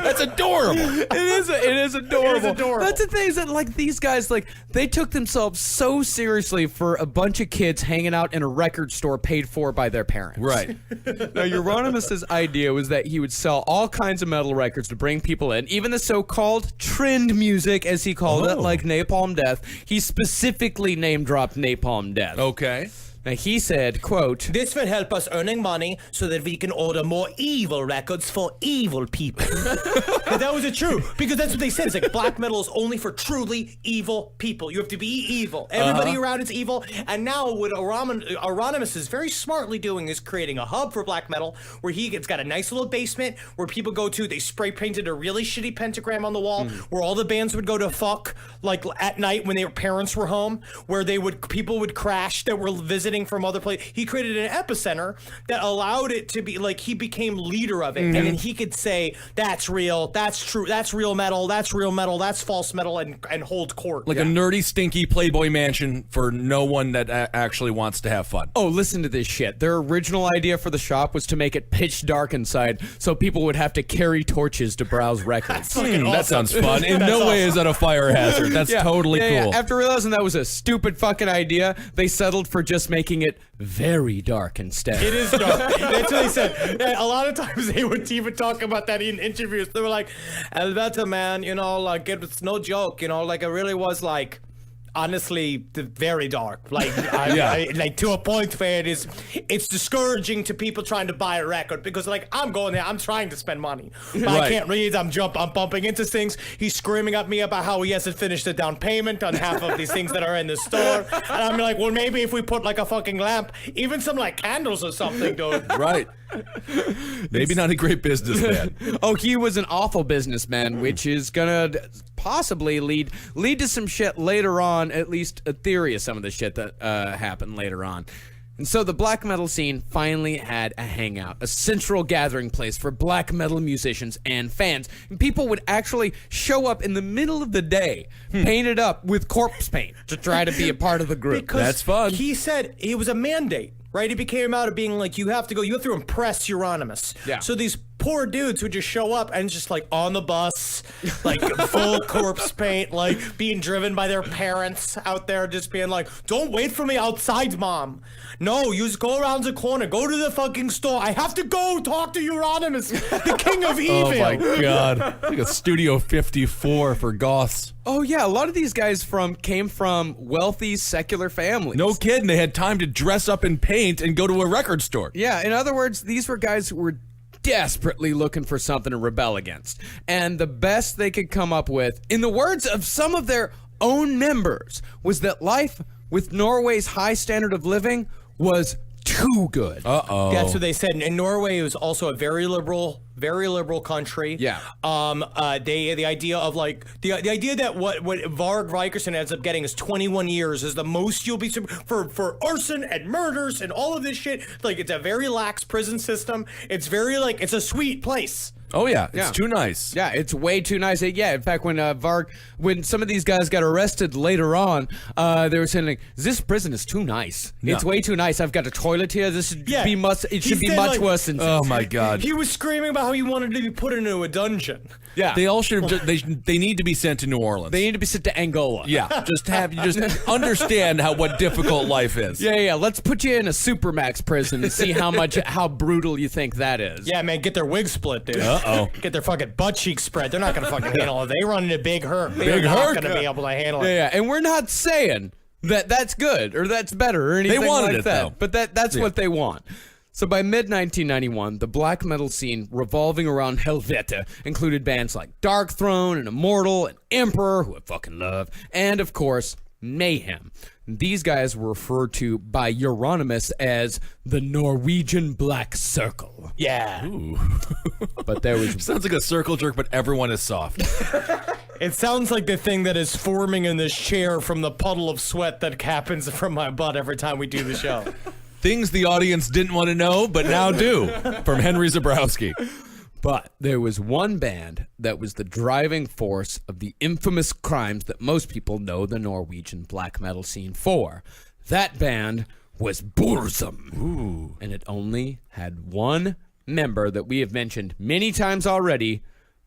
That's adorable. It is adorable. It is adorable. That's the thing, is that like these guys, like they took themselves so seriously for a bunch of kids hanging out in a record store paid for by their parents. Right. Now, Euronymous' idea was that he would sell all kinds of metal records to bring people in, even the so-called trend music, as he called it, like Napalm Death. He specifically name-dropped Napalm Death. Okay. Now, he said, quote, This will help us earning money so that we can order more evil records for evil people. And that was true, because that's what they said. It's like black metal is only for truly evil people. You have to be evil. Everybody around is evil. And now what Euronymous is very smartly doing is creating a hub for black metal where it's got a nice little basement where people go to. They spray painted a really shitty pentagram on the wall where all the bands would go to fuck, like at night when their parents were home, where people would crash that were visiting from other places. He created an epicenter that allowed it to be like he became leader of it, and then he could say that's real, that's true, that's real metal, that's false metal, and hold court. Like a nerdy, stinky Playboy mansion for no one that actually wants to have fun. oh, listen to this shit. Their original idea for the shop was to make it pitch dark inside so people would have to carry torches to browse records. That sounds fun. In no way is that a fire hazard. That's totally cool. Yeah. After realizing that was a stupid fucking idea, they settled for just making it very dark instead. It is dark. That's what they said. A lot of times they would even talk about that in interviews. They were like, Helvete, man, like it was no joke, like it really was like, honestly, very dark. Like, like to a point where it's discouraging to people trying to buy a record because, like, I'm going there, I'm trying to spend money, but I can't read. I'm bumping into things. He's screaming at me about how he hasn't finished the down payment on half of these things that are in the store, and I'm like, well, maybe if we put like a fucking lamp, even some like candles or something, dude. Right. Maybe not a great businessman. Oh, he was an awful businessman, which is gonna possibly lead to some shit later on, at least a theory of some of the shit that happened later on. And so the black metal scene finally had a hangout, a central gathering place for black metal musicians and fans. And people would actually show up in the middle of the day, painted up with corpse paint to try to be a part of the group. Because That's fun. He said it was a mandate, right? It became out of being like, you have to impress Euronymous. Yeah. So these poor dudes would just show up and just like on the bus, like full corpse paint, like being driven by their parents out there, just being like, don't wait for me outside, Mom. No, you just go around the corner, go to the fucking store. I have to go talk to Euronymous, the king of evil. Oh my god. Like a Studio 54 for goths. Oh yeah, a lot of these guys came from wealthy secular families. No kidding, they had time to dress up in paint and go to a record store. Yeah, in other words, these were guys who were desperately looking for something to rebel against. And the best they could come up with, in the words of some of their own members, was that life with Norway's high standard of living was too good. Uh-oh. That's what they said. And Norway was also a very liberal country. Yeah. The idea of like the idea that what Varg Vikerson ends up getting is 21 years is the most you'll be for arson and murders and all of this shit. Like it's a very lax prison system. It's very like it's a sweet place. Oh yeah, it's Yeah. too nice. Yeah, it's way too nice. Yeah, in fact, when some of these guys got arrested later on, they were saying like, "This prison is too nice. It's way too nice. I've got a toilet here. This should Yeah. be much. It should He be said, much like- worse than." Oh my god. He was screaming about how he wanted to be put into a dungeon. Yeah, They all should have they need to be sent to New Orleans. they need to be sent to Angola. yeah, just understand what difficult life is. Yeah. Let's put you in a supermax prison and see how brutal you think that is. Yeah, man, get their wig split, dude. Uh-oh. Get their fucking butt cheeks spread. They're not gonna fucking handle it. They run into Big Herc. They're Big not Herc? gonna be able to handle it. Yeah, and we're not saying that that's good or that's better or anything wanted like it, that. though. But that's what they want. So by mid-1991, the black metal scene revolving around Helvete included bands like Dark Throne and Immortal and Emperor, who I fucking love, and of course, Mayhem. These guys were referred to by Euronymous as the Norwegian Black Circle. Yeah. But there was Sounds like a circle jerk, but everyone is soft. It sounds like the thing that is forming in this chair from the puddle of sweat that happens from my butt every time we do the show. Things the audience didn't want to know, but now do. From Henry Zabrowski. But there was one band that was the driving force of the infamous crimes that most people know the Norwegian black metal scene for. That band was Burzum. Ooh. And it only had one member that we have mentioned many times already,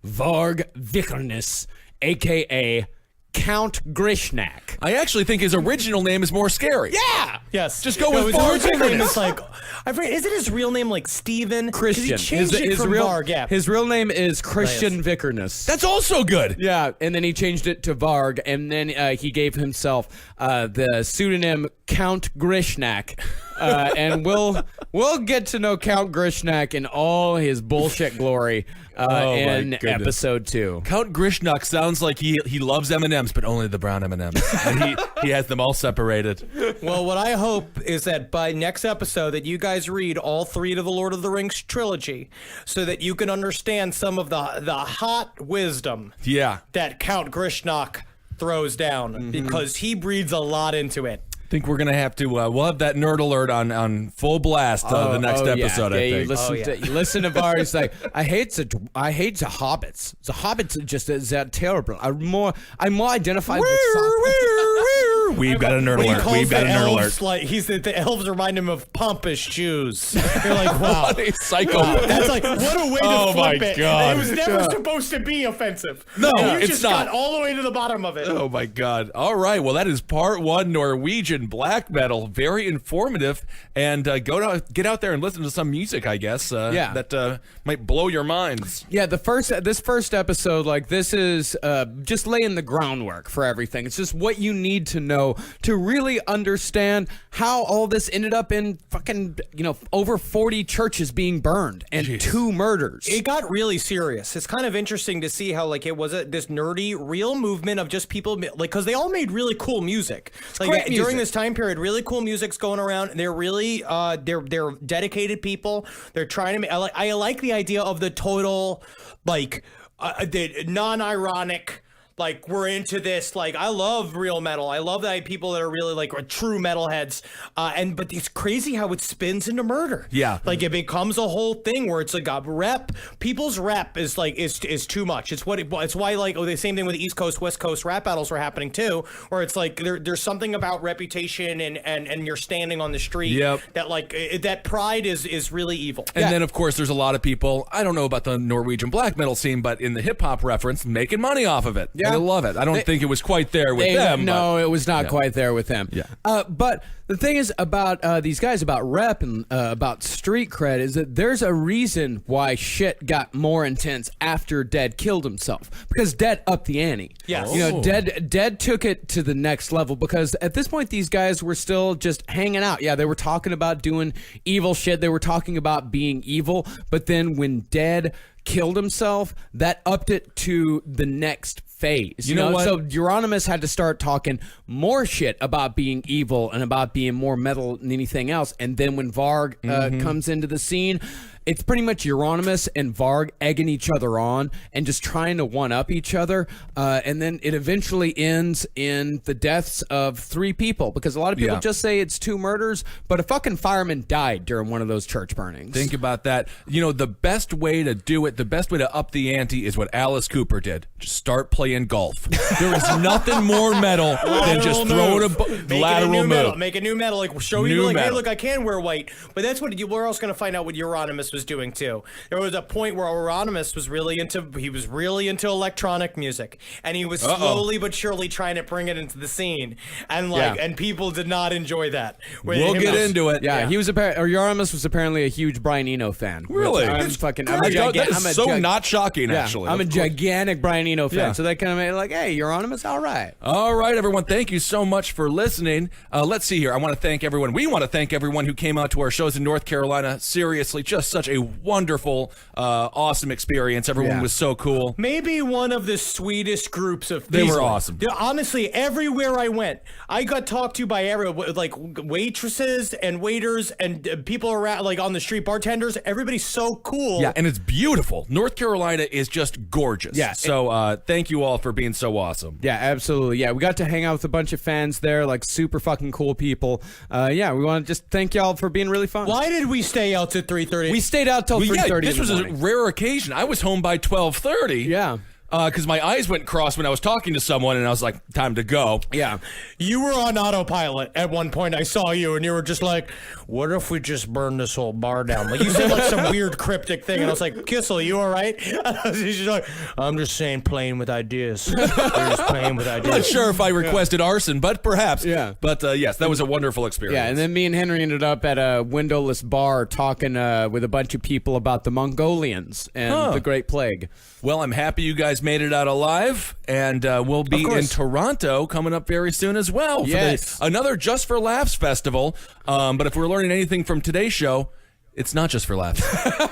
Varg Vikernes, a.k.a. Count Grishnak. I actually think his original name is more scary. Yeah! Yes. Just go with his Varg original name Vikernes. is like, I forget, isn't his real name like Steven? 'Cause Christian. He changed it from Varg, yeah. His real name is Christian Vikernes. That's also good. Yeah, and then he changed it to Varg, and then he gave himself the pseudonym Count Grishnak. And we'll get to know Count Grishnak in all his bullshit glory my in goodness. episode 2. Count Grishnak sounds like he loves M&Ms, but only the brown M&Ms. And he has them all separated. Well, what I hope is that by next episode that you guys read all 3 of the Lord of the Rings trilogy so that you can understand some of the hot wisdom Yeah. that Count Grishnak throws down because he breathes a lot into it. I think we're going to have to, we'll have that nerd alert on full blast the next episode, I think. You listen to Varg, he's like, I hate the hobbits. The hobbits are just they're terrible. I'm more identified with We've got a nerd He alert. calls We've got a the nerd alert. elves like the elves remind him of pompous Jews. You're like, wow. What a psycho. That's like what a way to Oh my flip it. God. It was never supposed to be offensive. No, you it's just not. got all the way to the bottom of it. Oh my God. All right. Well, that is part 1 Norwegian black metal. Very informative. And get out there and listen to some music, I guess. That might blow your minds. Yeah, this first episode, like this is just laying the groundwork for everything. It's just what you need to know to really understand how all this ended up in fucking, over 40 churches being burned and 2 murders. It got really serious. It's kind of interesting to see how like it was this nerdy real movement of just people like because they all made really cool music. Like great music. during this time period, really cool music's going around. They're really they're dedicated people. They're trying to make. I like the idea of the total like the non-ironic like we're into this. Like I love real metal. I love that people that are really like true metalheads. But it's crazy how it spins into murder. Yeah. Like it becomes a whole thing where it's like a rep. People's rep is like is too much. It's why like the same thing with East Coast West Coast rap battles were happening too, where it's like there's something about reputation and you're standing on the street. Yep. That like that pride is really evil. And then, of course, there's a lot of people, I don't know about the Norwegian black metal scene, but in the hip-hop reference, making money off of it. Yeah. And I love it. I don't think it was quite there with them. No, it was not quite there with them. Yeah. But the thing is about these guys, about rep and about street cred, is that there's a reason why shit got more intense after Dead killed himself. Because Dead upped the ante. Yes. You know, Dead took it to the next level because at this point, these guys were still just hanging out. Yeah, they were talking about doing evil shit. They were talking about being evil. But then when Dead killed himself, that upped it to the next phase. You know what? So Euronymous had to start talking more shit about being evil and about being more metal than anything else. And then when Varg comes into the scene, it's pretty much Euronymous and Varg egging each other on and just trying to one-up each other. And then it eventually ends in the deaths of 3 people because a lot of people just say it's 2 murders, but a fucking fireman died during one of those church burnings. Think about that. You know, the best way to do it, the best way to up the ante is what Alice Cooper did. Just start playing golf. There is nothing more metal than just throwing a lateral move. Make a new metal. Like show New you like, hey, metal. look, I can wear white. But that's what we're also going to find out what Euronymous was doing too. There was a point where Euronymous was really into electronic music, and he was slowly but surely trying to bring it into the scene, and and people did not enjoy that. We'll get into it. Yeah, he was Euronymous was apparently a huge Brian Eno fan. Really? I'm That is so not shocking, actually. I'm a gigantic Brian Eno fan, so that kind of made it like, hey, Euronymous, all right. All right, everyone. Thank you so much for listening. Let's see here. I want to thank everyone. We want to thank everyone who came out to our shows in North Carolina. Seriously, just such a wonderful, awesome experience. Everyone was so cool. Maybe one of the sweetest groups of They people. were awesome. Honestly, everywhere I went, I got talked to by everyone, like waitresses and waiters and people around, like on the street, bartenders. Everybody's so cool. Yeah, and it's beautiful. North Carolina is just gorgeous. Yeah. So thank you all for being so awesome. Yeah, absolutely. Yeah, we got to hang out with a bunch of fans there, like super fucking cool people. Yeah, we want to just thank y'all for being really fun. Why did we stay out till 3:30? We stayed out till 3:30. This was a rare occasion. I was home by 12:30. Yeah. Because my eyes went cross when I was talking to someone, and I was like, time to go. Yeah. You were on autopilot at one point. I saw you, and you were just like, what if we just burn this whole bar down? Like, you said like some weird cryptic thing, and I was like, Kissel, you all right? She's just like, I'm just saying playing with ideas. We're just playing with I'm ideas. not sure if I requested arson, but perhaps. Yeah. But yes, that was a wonderful experience. Yeah, and then me and Henry ended up at a windowless bar talking with a bunch of people about the Mongolians and the Great Plague. Well, I'm happy you guys made it out alive, and we'll be in Toronto coming up very soon as well. For another Just for Laughs festival. But if we're learning anything from today's show, it's not just for laughs.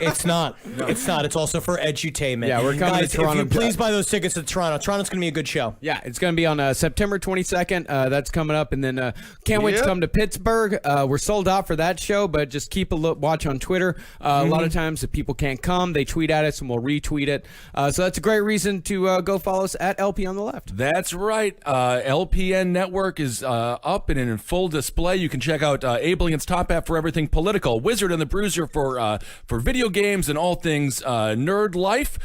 It's not. It's not. It's also for edutainment. Yeah, we're coming Guys, to Toronto. if you please buy those tickets to Toronto. Toronto's going to be a good show. Yeah, it's going to be on September 22nd. That's coming up. And then can't wait to come to Pittsburgh. We're sold out for that show, but just keep a watch on Twitter. A lot of times if people can't come, they tweet at us and we'll retweet it. So that's a great reason to go follow us at LP on the Left. That's right. LPN Network is up and in full display. You can check out Abelian's Top Hat for everything political, Wizard and the Bruiser for video games and all things nerd life,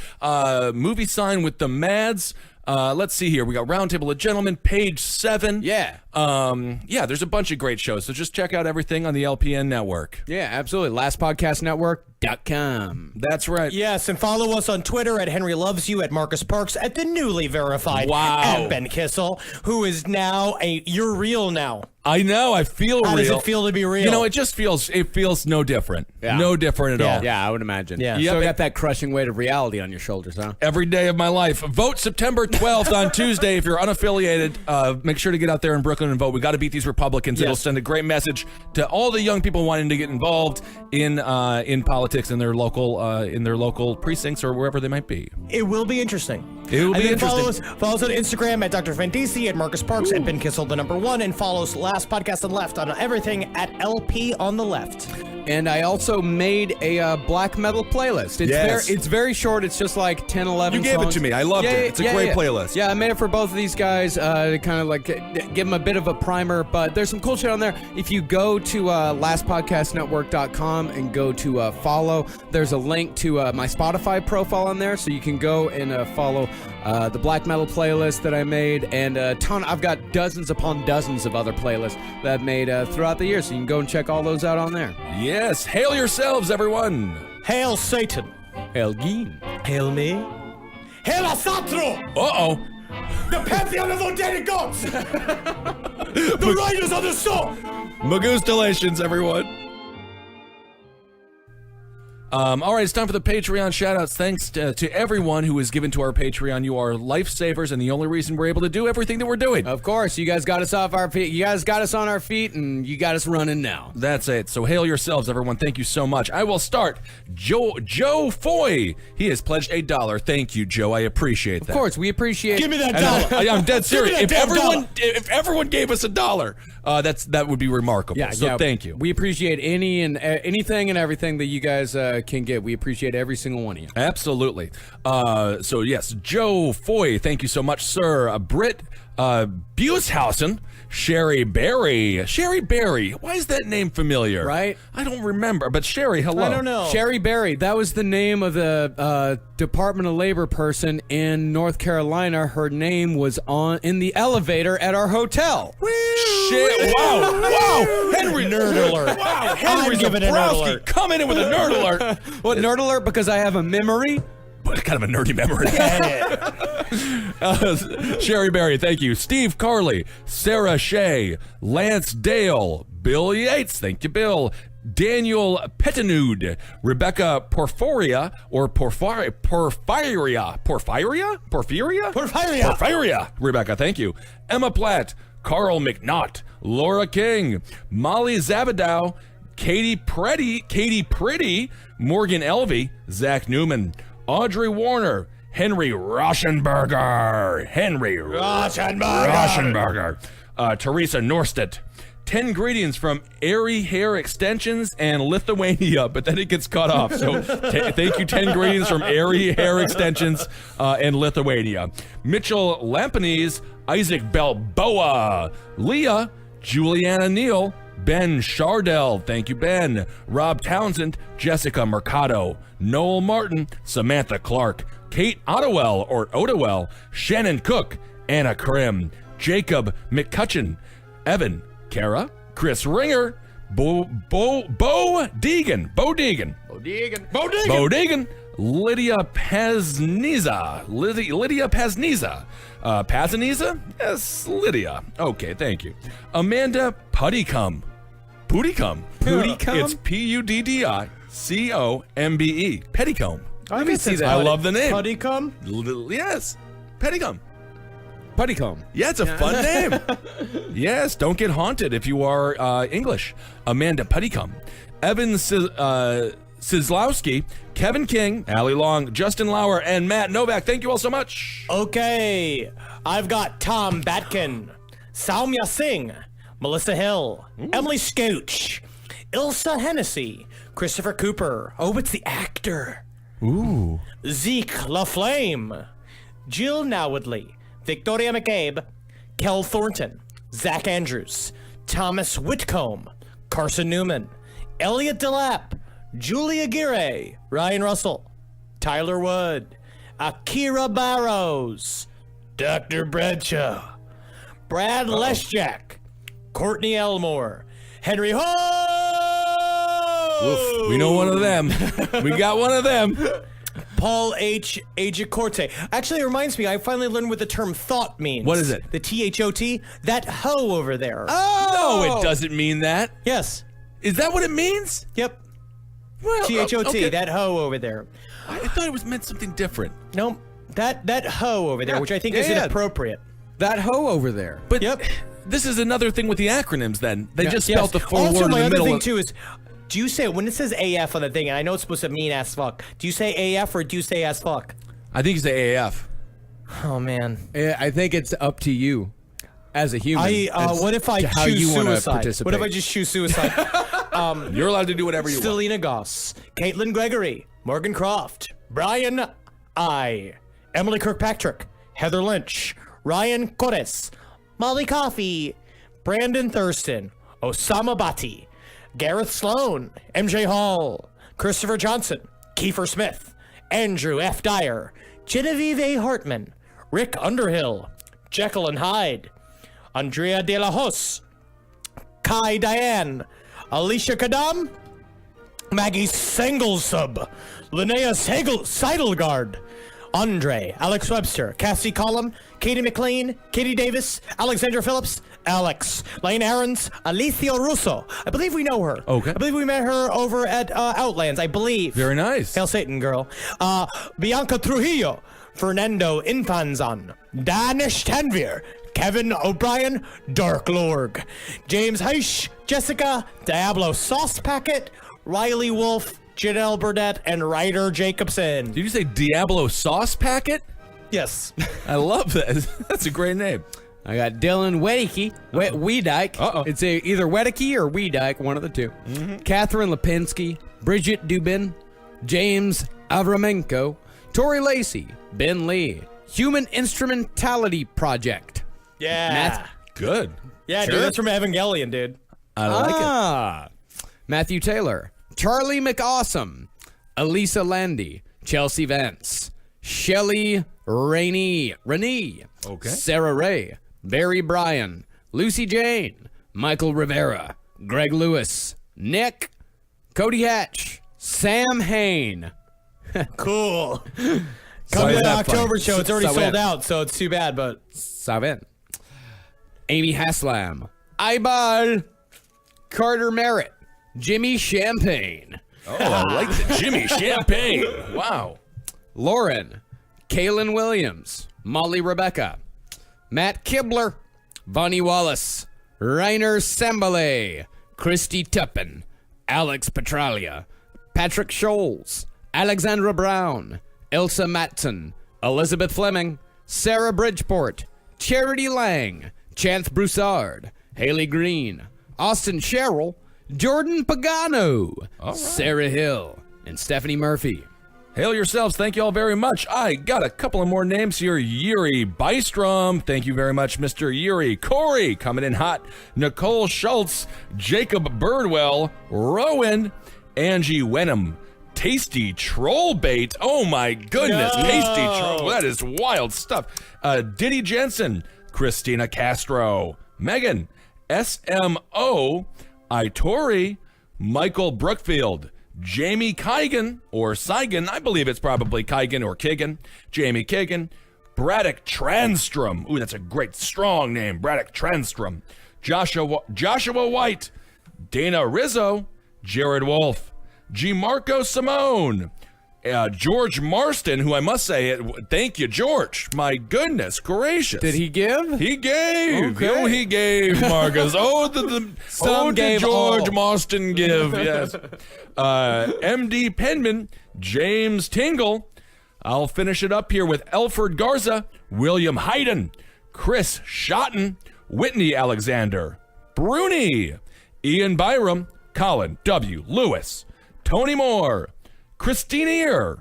Movie Sign with the Mads. Let's see here. We got Roundtable of Gentlemen, Page 7. Yeah. There's a bunch of great shows. So just check out everything on the LPN Network. Yeah, absolutely. LastPodcastNetwork.com. That's right. Yes, and follow us on Twitter at Henry Loves You, at Marcus Parks, at the newly verified at Ben Kissel, who is now you're real now. I know. I feel How real. does it feel to be real? You know, it feels no different. Yeah. No different at all. Yeah, I would imagine. Yeah. You Yep. still got that crushing weight of reality on your shoulders, huh? Every day of my life. Vote September 12th on Tuesday. If you're unaffiliated, make sure to get out there in Brooklyn and vote. We got to beat these Republicans. Yes. It'll send a great message to all the young people wanting to get involved in politics in their local precincts or wherever they might be. It will be interesting. It will And be then interesting. Follow us on Instagram at Dr. Fantisi, at Marcus Parks, at Ben Kissel, the number 1, and follow us Last Podcast on the Left on everything at LP on the Left. And I also made a black metal playlist. Yes. It's very short. It's just like 10, 11 You gave it songs. to me. I loved it. It's a great playlist. Yeah, I made it for both of these guys to kind of like give them a bit of a primer. But there's some cool shit on there. If you go to lastpodcastnetwork.com and go to follow, there's a link to my Spotify profile on there. So you can go and follow the black metal playlist that I made. And I've got dozens upon dozens of other playlists that I've made throughout the year. So you can go and check all those out on there. Yes, hail yourselves, everyone. Hail Satan. Elgin. Hail me. Hail Asatru, Uh-oh. the pantheon of Odenic gods. The riders of the sun. Magustalations, everyone. All right, it's time for the Patreon shoutouts. Thanks to everyone who has given to our Patreon. You are lifesavers and the only reason we're able to do everything that we're doing. Of course, you guys got us off our feet. You guys got us on our feet, and you got us running now. That's it. So hail yourselves, everyone. Thank you so much. I will start. Joe Foy. He has pledged $1. Thank you, Joe. I appreciate that. Of course, we appreciate. Give me that And dollar. I'm dead serious. Give me that damn If everyone gave us $1, that would be remarkable. Yeah, so yeah. thank you. We appreciate anything and everything that you guys can get. We appreciate every single one of you. Absolutely. So yes, Joe Foy, thank you so much, sir. Britt Bushausen, Sherry Berry. Sherry Berry. Why is that name familiar? Right? I don't remember, but Sherry, hello. I don't know. Sherry Berry, that was the name of the Department of Labor person in North Carolina. Her name was in the elevator at our hotel. Shit. Wow. Henry Nerd alert. Wow. Henry I'm giving a nerd Zabrowski alert. coming in with a nerd alert. What, nerd alert? Because I have a memory? But kind of a nerdy memory. Sherry Berry, thank you. Steve Carley, Sarah Shea, Lance Dale, Bill Yates, thank you, Bill. Daniel Petinude, Rebecca Porphyria, Rebecca, thank you. Emma Platt, Carl McNaught, Laura King, Molly Zabadow, Katie Pretty, Morgan Elvey, Zach Newman, Audrey Warner, Henry Rauschenberger, Teresa Norstedt. 10 greetings from Airy Hair Extensions and Lithuania, but then it gets cut off. So thank you, 10 greetings from Airy Hair Extensions and Lithuania. Mitchell Lampanese, Isaac Balboa, Leah, Juliana Neal, Ben Shardell, thank you, Ben. Rob Townsend, Jessica Mercado, Noel Martin, Samantha Clark, Kate Ottewell, Shannon Cook, Anna Krim, Jacob McCutcheon, Evan, Kara, Chris Ringer, Bo Deegan, Lydia Pazniza, Pazaniza? Yes, Lydia. Okay, thank you. Amanda Puttycombe. Puttycombe? It's Puddicombe. Pettycombe. I can see that. I love the name. Puttycombe? Yes, Pettycombe. Puttycombe. Yeah, it's a fun name. Yes, don't get haunted if you are English. Amanda Puttycombe. Evan Sislowski, Kevin King, Allie Long, Justin Lauer, and Matt Novak. Thank you all so much. Okay, I've got Tom Batkin, Soumya Singh, Melissa Hill, Emily Scooch, Ilsa Hennessy, Christopher Cooper. Oh, it's the actor. Ooh. Zeke LaFlame, Jill Nowidley, Victoria McCabe, Kel Thornton, Zach Andrews, Thomas Whitcomb, Carson Newman, Elliot Delap, Julia Gire, Ryan Russell, Tyler Wood, Akira Barrows, Dr. Bradshaw, Brad Leschak, Courtney Elmore, Henry Ho! We know one of them. We got one of them. Paul H. Agicorte. Actually, it reminds me, I finally learned what the term thought means. What is it? The THOT? That hoe over there. No, it doesn't mean that. Yes. Is that what it means? Yep. Well, THOT, okay. that hoe over there. I thought it was meant something different. No, that hoe over there, Yeah. which I think Yeah, is yeah. inappropriate. That hoe over there. But Yep. this is another thing with the acronyms then. They just spelled the full Also, word in my the other middle. thing of- too is, do you say, when it says AF on the thing, and I know it's supposed to mean as fuck, do you say AF or do you say as fuck? I think you say AF. Oh man. I think it's up to you as a human. as What if I to how choose you wanna suicide? participate. What if I just choose suicide? You're allowed to do whatever you want. Selena Goss, Caitlin Gregory, Morgan Croft, Brian I, Emily Kirkpatrick, Heather Lynch, Ryan Corres, Molly Coffey, Brandon Thurston, Osama Bati, Gareth Sloan, MJ Hall, Christopher Johnson, Kiefer Smith, Andrew F. Dyer, Genevieve A. Hartman, Rick Underhill, Jekyll and Hyde, Andrea De La Hoz, Kai Diane, Alicia Kadam, Maggie Senglesub, Linnea Seidelgard, Andre, Alex Webster, Cassie Collum, Katie McLean, Katie Davis, Alexandra Phillips, Alex, Lane Aarons, Alicia Russo. I believe we know her. Okay. I believe we met her over at Outlands, I believe. Very nice. Hail Satan, girl. Bianca Trujillo, Fernando Infanzon, Danish Tanvir, Kevin O'Brien, Dark Lorg, James Heish, Jessica, Diablo Sauce Packet, Riley Wolf, Janelle Burdett, and Ryder Jacobson. Did you say Diablo Sauce Packet? Yes. I love that. That's a great name. I got Dylan Wedeke, Weedike. Uh-oh. It's either Wedeke or Weedike, one of the two. Catherine Lipinski, Bridget Dubin, James Avramenko, Tori Lacey, Ben Lee, Human Instrumentality Project. Yeah. Matt- Good. Yeah, Sure. dude, that's from Evangelion, dude. I like it. Matthew Taylor, Charlie McAwesome, Elisa Landy, Chelsea Vance, Shelley Renee, Okay. Sarah Ray, Barry Bryan, Lucy Jane, Michael Rivera, Greg Lewis, Nick, Cody Hatch, Sam Hain. Cool. Why Come is to the that funny? October show. It's already So sold when? out, so it's too bad, but Saben, Amy Haslam, Ibal, Carter Merritt, Jimmy Champagne, Oh, I like the Jimmy Champagne. Wow. Lauren, Kaylin Williams, Molly Rebecca, Matt Kibler, Vonnie Wallace, Rainer Sambale, Christy Tuppen, Alex Petralia, Patrick Scholes, Alexandra Brown, Elsa Matson, Elizabeth Fleming, Sarah Bridgeport, Charity Lang, Chance Broussard, Haley Green, Austin Sherrill, Jordan Pagano, Sarah Hill, and Stephanie Murphy. Hail yourselves. Thank you all very much. I got a couple of more names here. Yuri Bystrom. Thank you very much, Mr. Yuri. Corey, coming in hot. Nicole Schultz. Jacob Birdwell. Rowan. Angie Wenham. Tasty Troll Bait. Oh my goodness. No. Tasty Troll. That is wild stuff. Diddy Jensen. Christina Castro. Megan. SMO. Itori. Michael Brookfield. Jamie Kigan, or Seigan, I believe it's probably Kigan or Kigan. Jamie Kigan. Braddock Transtrom. Ooh, that's a great, strong name. Braddock Transtrom. Joshua White. Dana Rizzo. Jared Wolf. G. Marco Simone. George Marston, who I must say, thank you, George. My goodness gracious. Did he give? He gave. Okay. Oh, he gave, Marcus. Some did gave George all. Marston give? Yes. MD Penman, James Tingle. I'll finish it up here with Elford Garza, William Hayden, Chris Schotten, Whitney Alexander, Bruni, Ian Byram, Colin W. Lewis, Tony Moore, Christinier,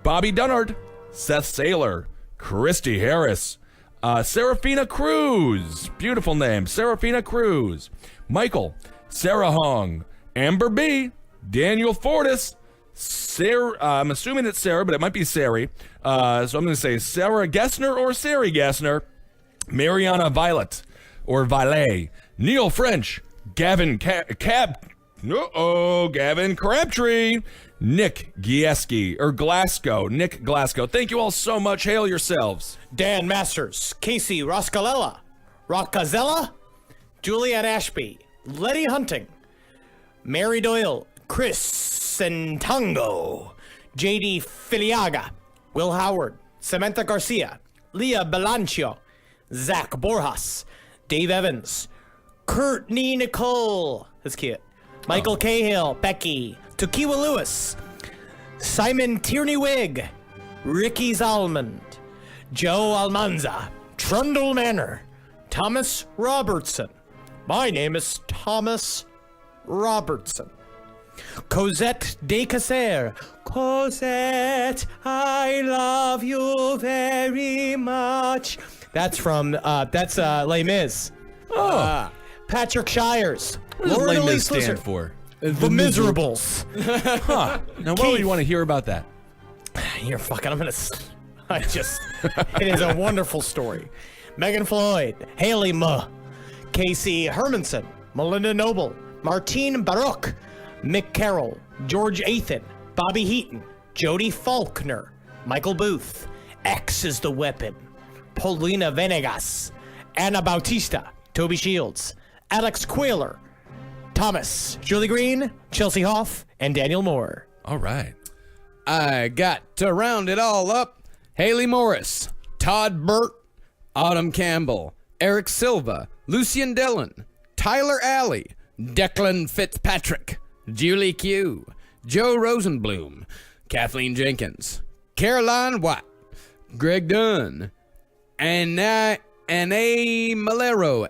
Bobby Dunnard, Seth Saylor, Christy Harris, Serafina Cruz, beautiful name, Serafina Cruz, Michael, Sarah Hong, Amber B, Daniel Fortis, Sarah, I'm assuming it's Sarah, but it might be Sari, so I'm going to say Sarah Gessner or Sari Gessner, Mariana Violet, or Violet, Neil French, Gavin Gavin Crabtree, Nick Gieski, or Glasgow, Nick Glasgow. Thank you all so much. Hail yourselves. Dan Masters, Casey Roscalella, Rockazella, Julianne Ashby, Letty Hunting, Mary Doyle, Chris Centango, JD Filiaga, Will Howard, Samantha Garcia, Leah Belancio, Zach Borjas, Dave Evans, Courtney Nicole, that's cute, Michael Cahill, Becky, Tokiwa Lewis, Simon Tierney Wig, Ricky Zalmond, Joe Almanza, Trundle Manor, Thomas Robertson. My name is Thomas Robertson. Cosette Descasser. Cosette, I love you very much. That's from, Les Mis. Oh. Patrick Shires. What does Lauren Les Mis Elise stand Lister. for? The Miserables. Huh. Now, why would you want to hear about that? You're fucking, it is a wonderful story. Megan Floyd, Haley Muh, Casey Hermanson, Melinda Noble, Martine Baruch, Mick Carroll, George Athan, Bobby Heaton, Jodie Faulkner, Michael Booth, X is the Weapon, Paulina Venegas, Anna Bautista, Toby Shields, Alex Quayler, Thomas, Julie Green, Chelsea Hoff, and Daniel Moore. All right. I got to round it all up. Haley Morris, Todd Burt, Autumn Campbell, Eric Silva, Lucian Dillon, Tyler Alley, Declan Fitzpatrick, Julie Q, Joe Rosenblum, Kathleen Jenkins, Caroline Watt, Greg Dunn, Anais Malero,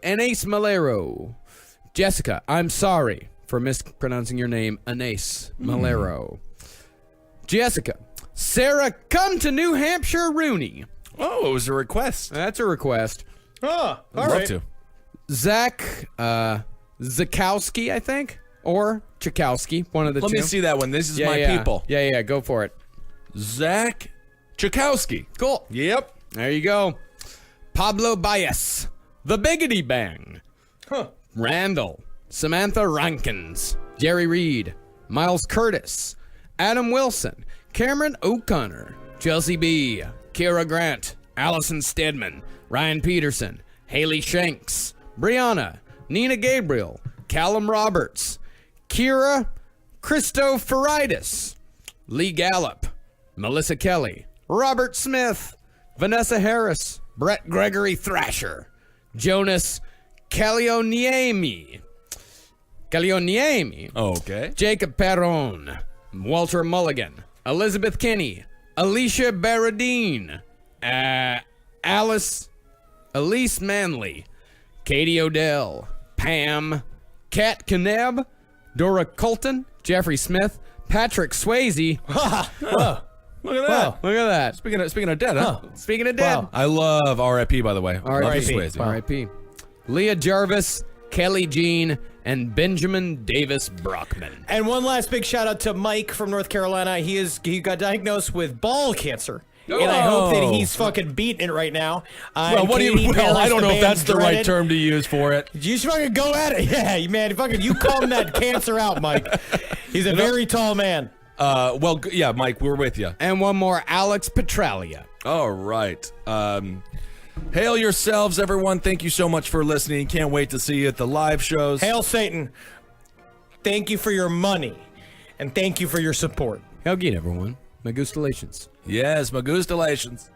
Jessica, I'm sorry for mispronouncing your name, Anais Malero. Jessica, Sarah, come to New Hampshire, Rooney. Oh, it was a request. That's a request. Oh, all I'd love right. to. Zach Zakowski, I think, or Chakowski, one of the Let two. me see that one. This is Yeah, my yeah. people. Yeah, go for it. Zach Chakowski. Cool. Yep. There you go. Pablo Baez, The Biggity Bang. Randall, Samantha Rankins, Jerry Reed, Miles Curtis, Adam Wilson, Cameron O'Connor, Chelsea B, Kira Grant, Allison Stedman, Ryan Peterson, Haley Shanks, Brianna, Nina Gabriel, Callum Roberts, Kira Christopheridis, Lee Gallup, Melissa Kelly, Robert Smith, Vanessa Harris, Brett Gregory Thrasher, Jonas Calioniemi, Okay. Jacob Perron, Walter Mulligan, Elizabeth Kinney, Alicia Barradine, Elise Manley, Katie Odell, Pam, Kat Kneb, Dora Colton, Jeffrey Smith, Patrick Swayze. Look at that. Look at that. Speaking of dead, huh? Speaking of dead, Wow. I love R.I.P. by the way. Love R.I.P. Swayze. R.I.P. Leah Jarvis, Kelly Jean, and Benjamin Davis Brockman. And one last big shout out to Mike from North Carolina. He got diagnosed with ball cancer. And I hope that he's fucking beating it right now. Well, what do you? Well, I don't know if that's the right term to use for it. You should fucking go at it. Yeah, man. Fucking you calm that cancer out, Mike. He's a very tall man. Well, yeah, Mike, we're with you. And one more, Alex Petralia. All right. Hail yourselves, everyone. Thank you so much for listening. Can't wait to see you at the live shows. Hail Satan. Thank you for your money. And thank you for your support. Helgeen, everyone. Magustalations. Yes, Magustalations.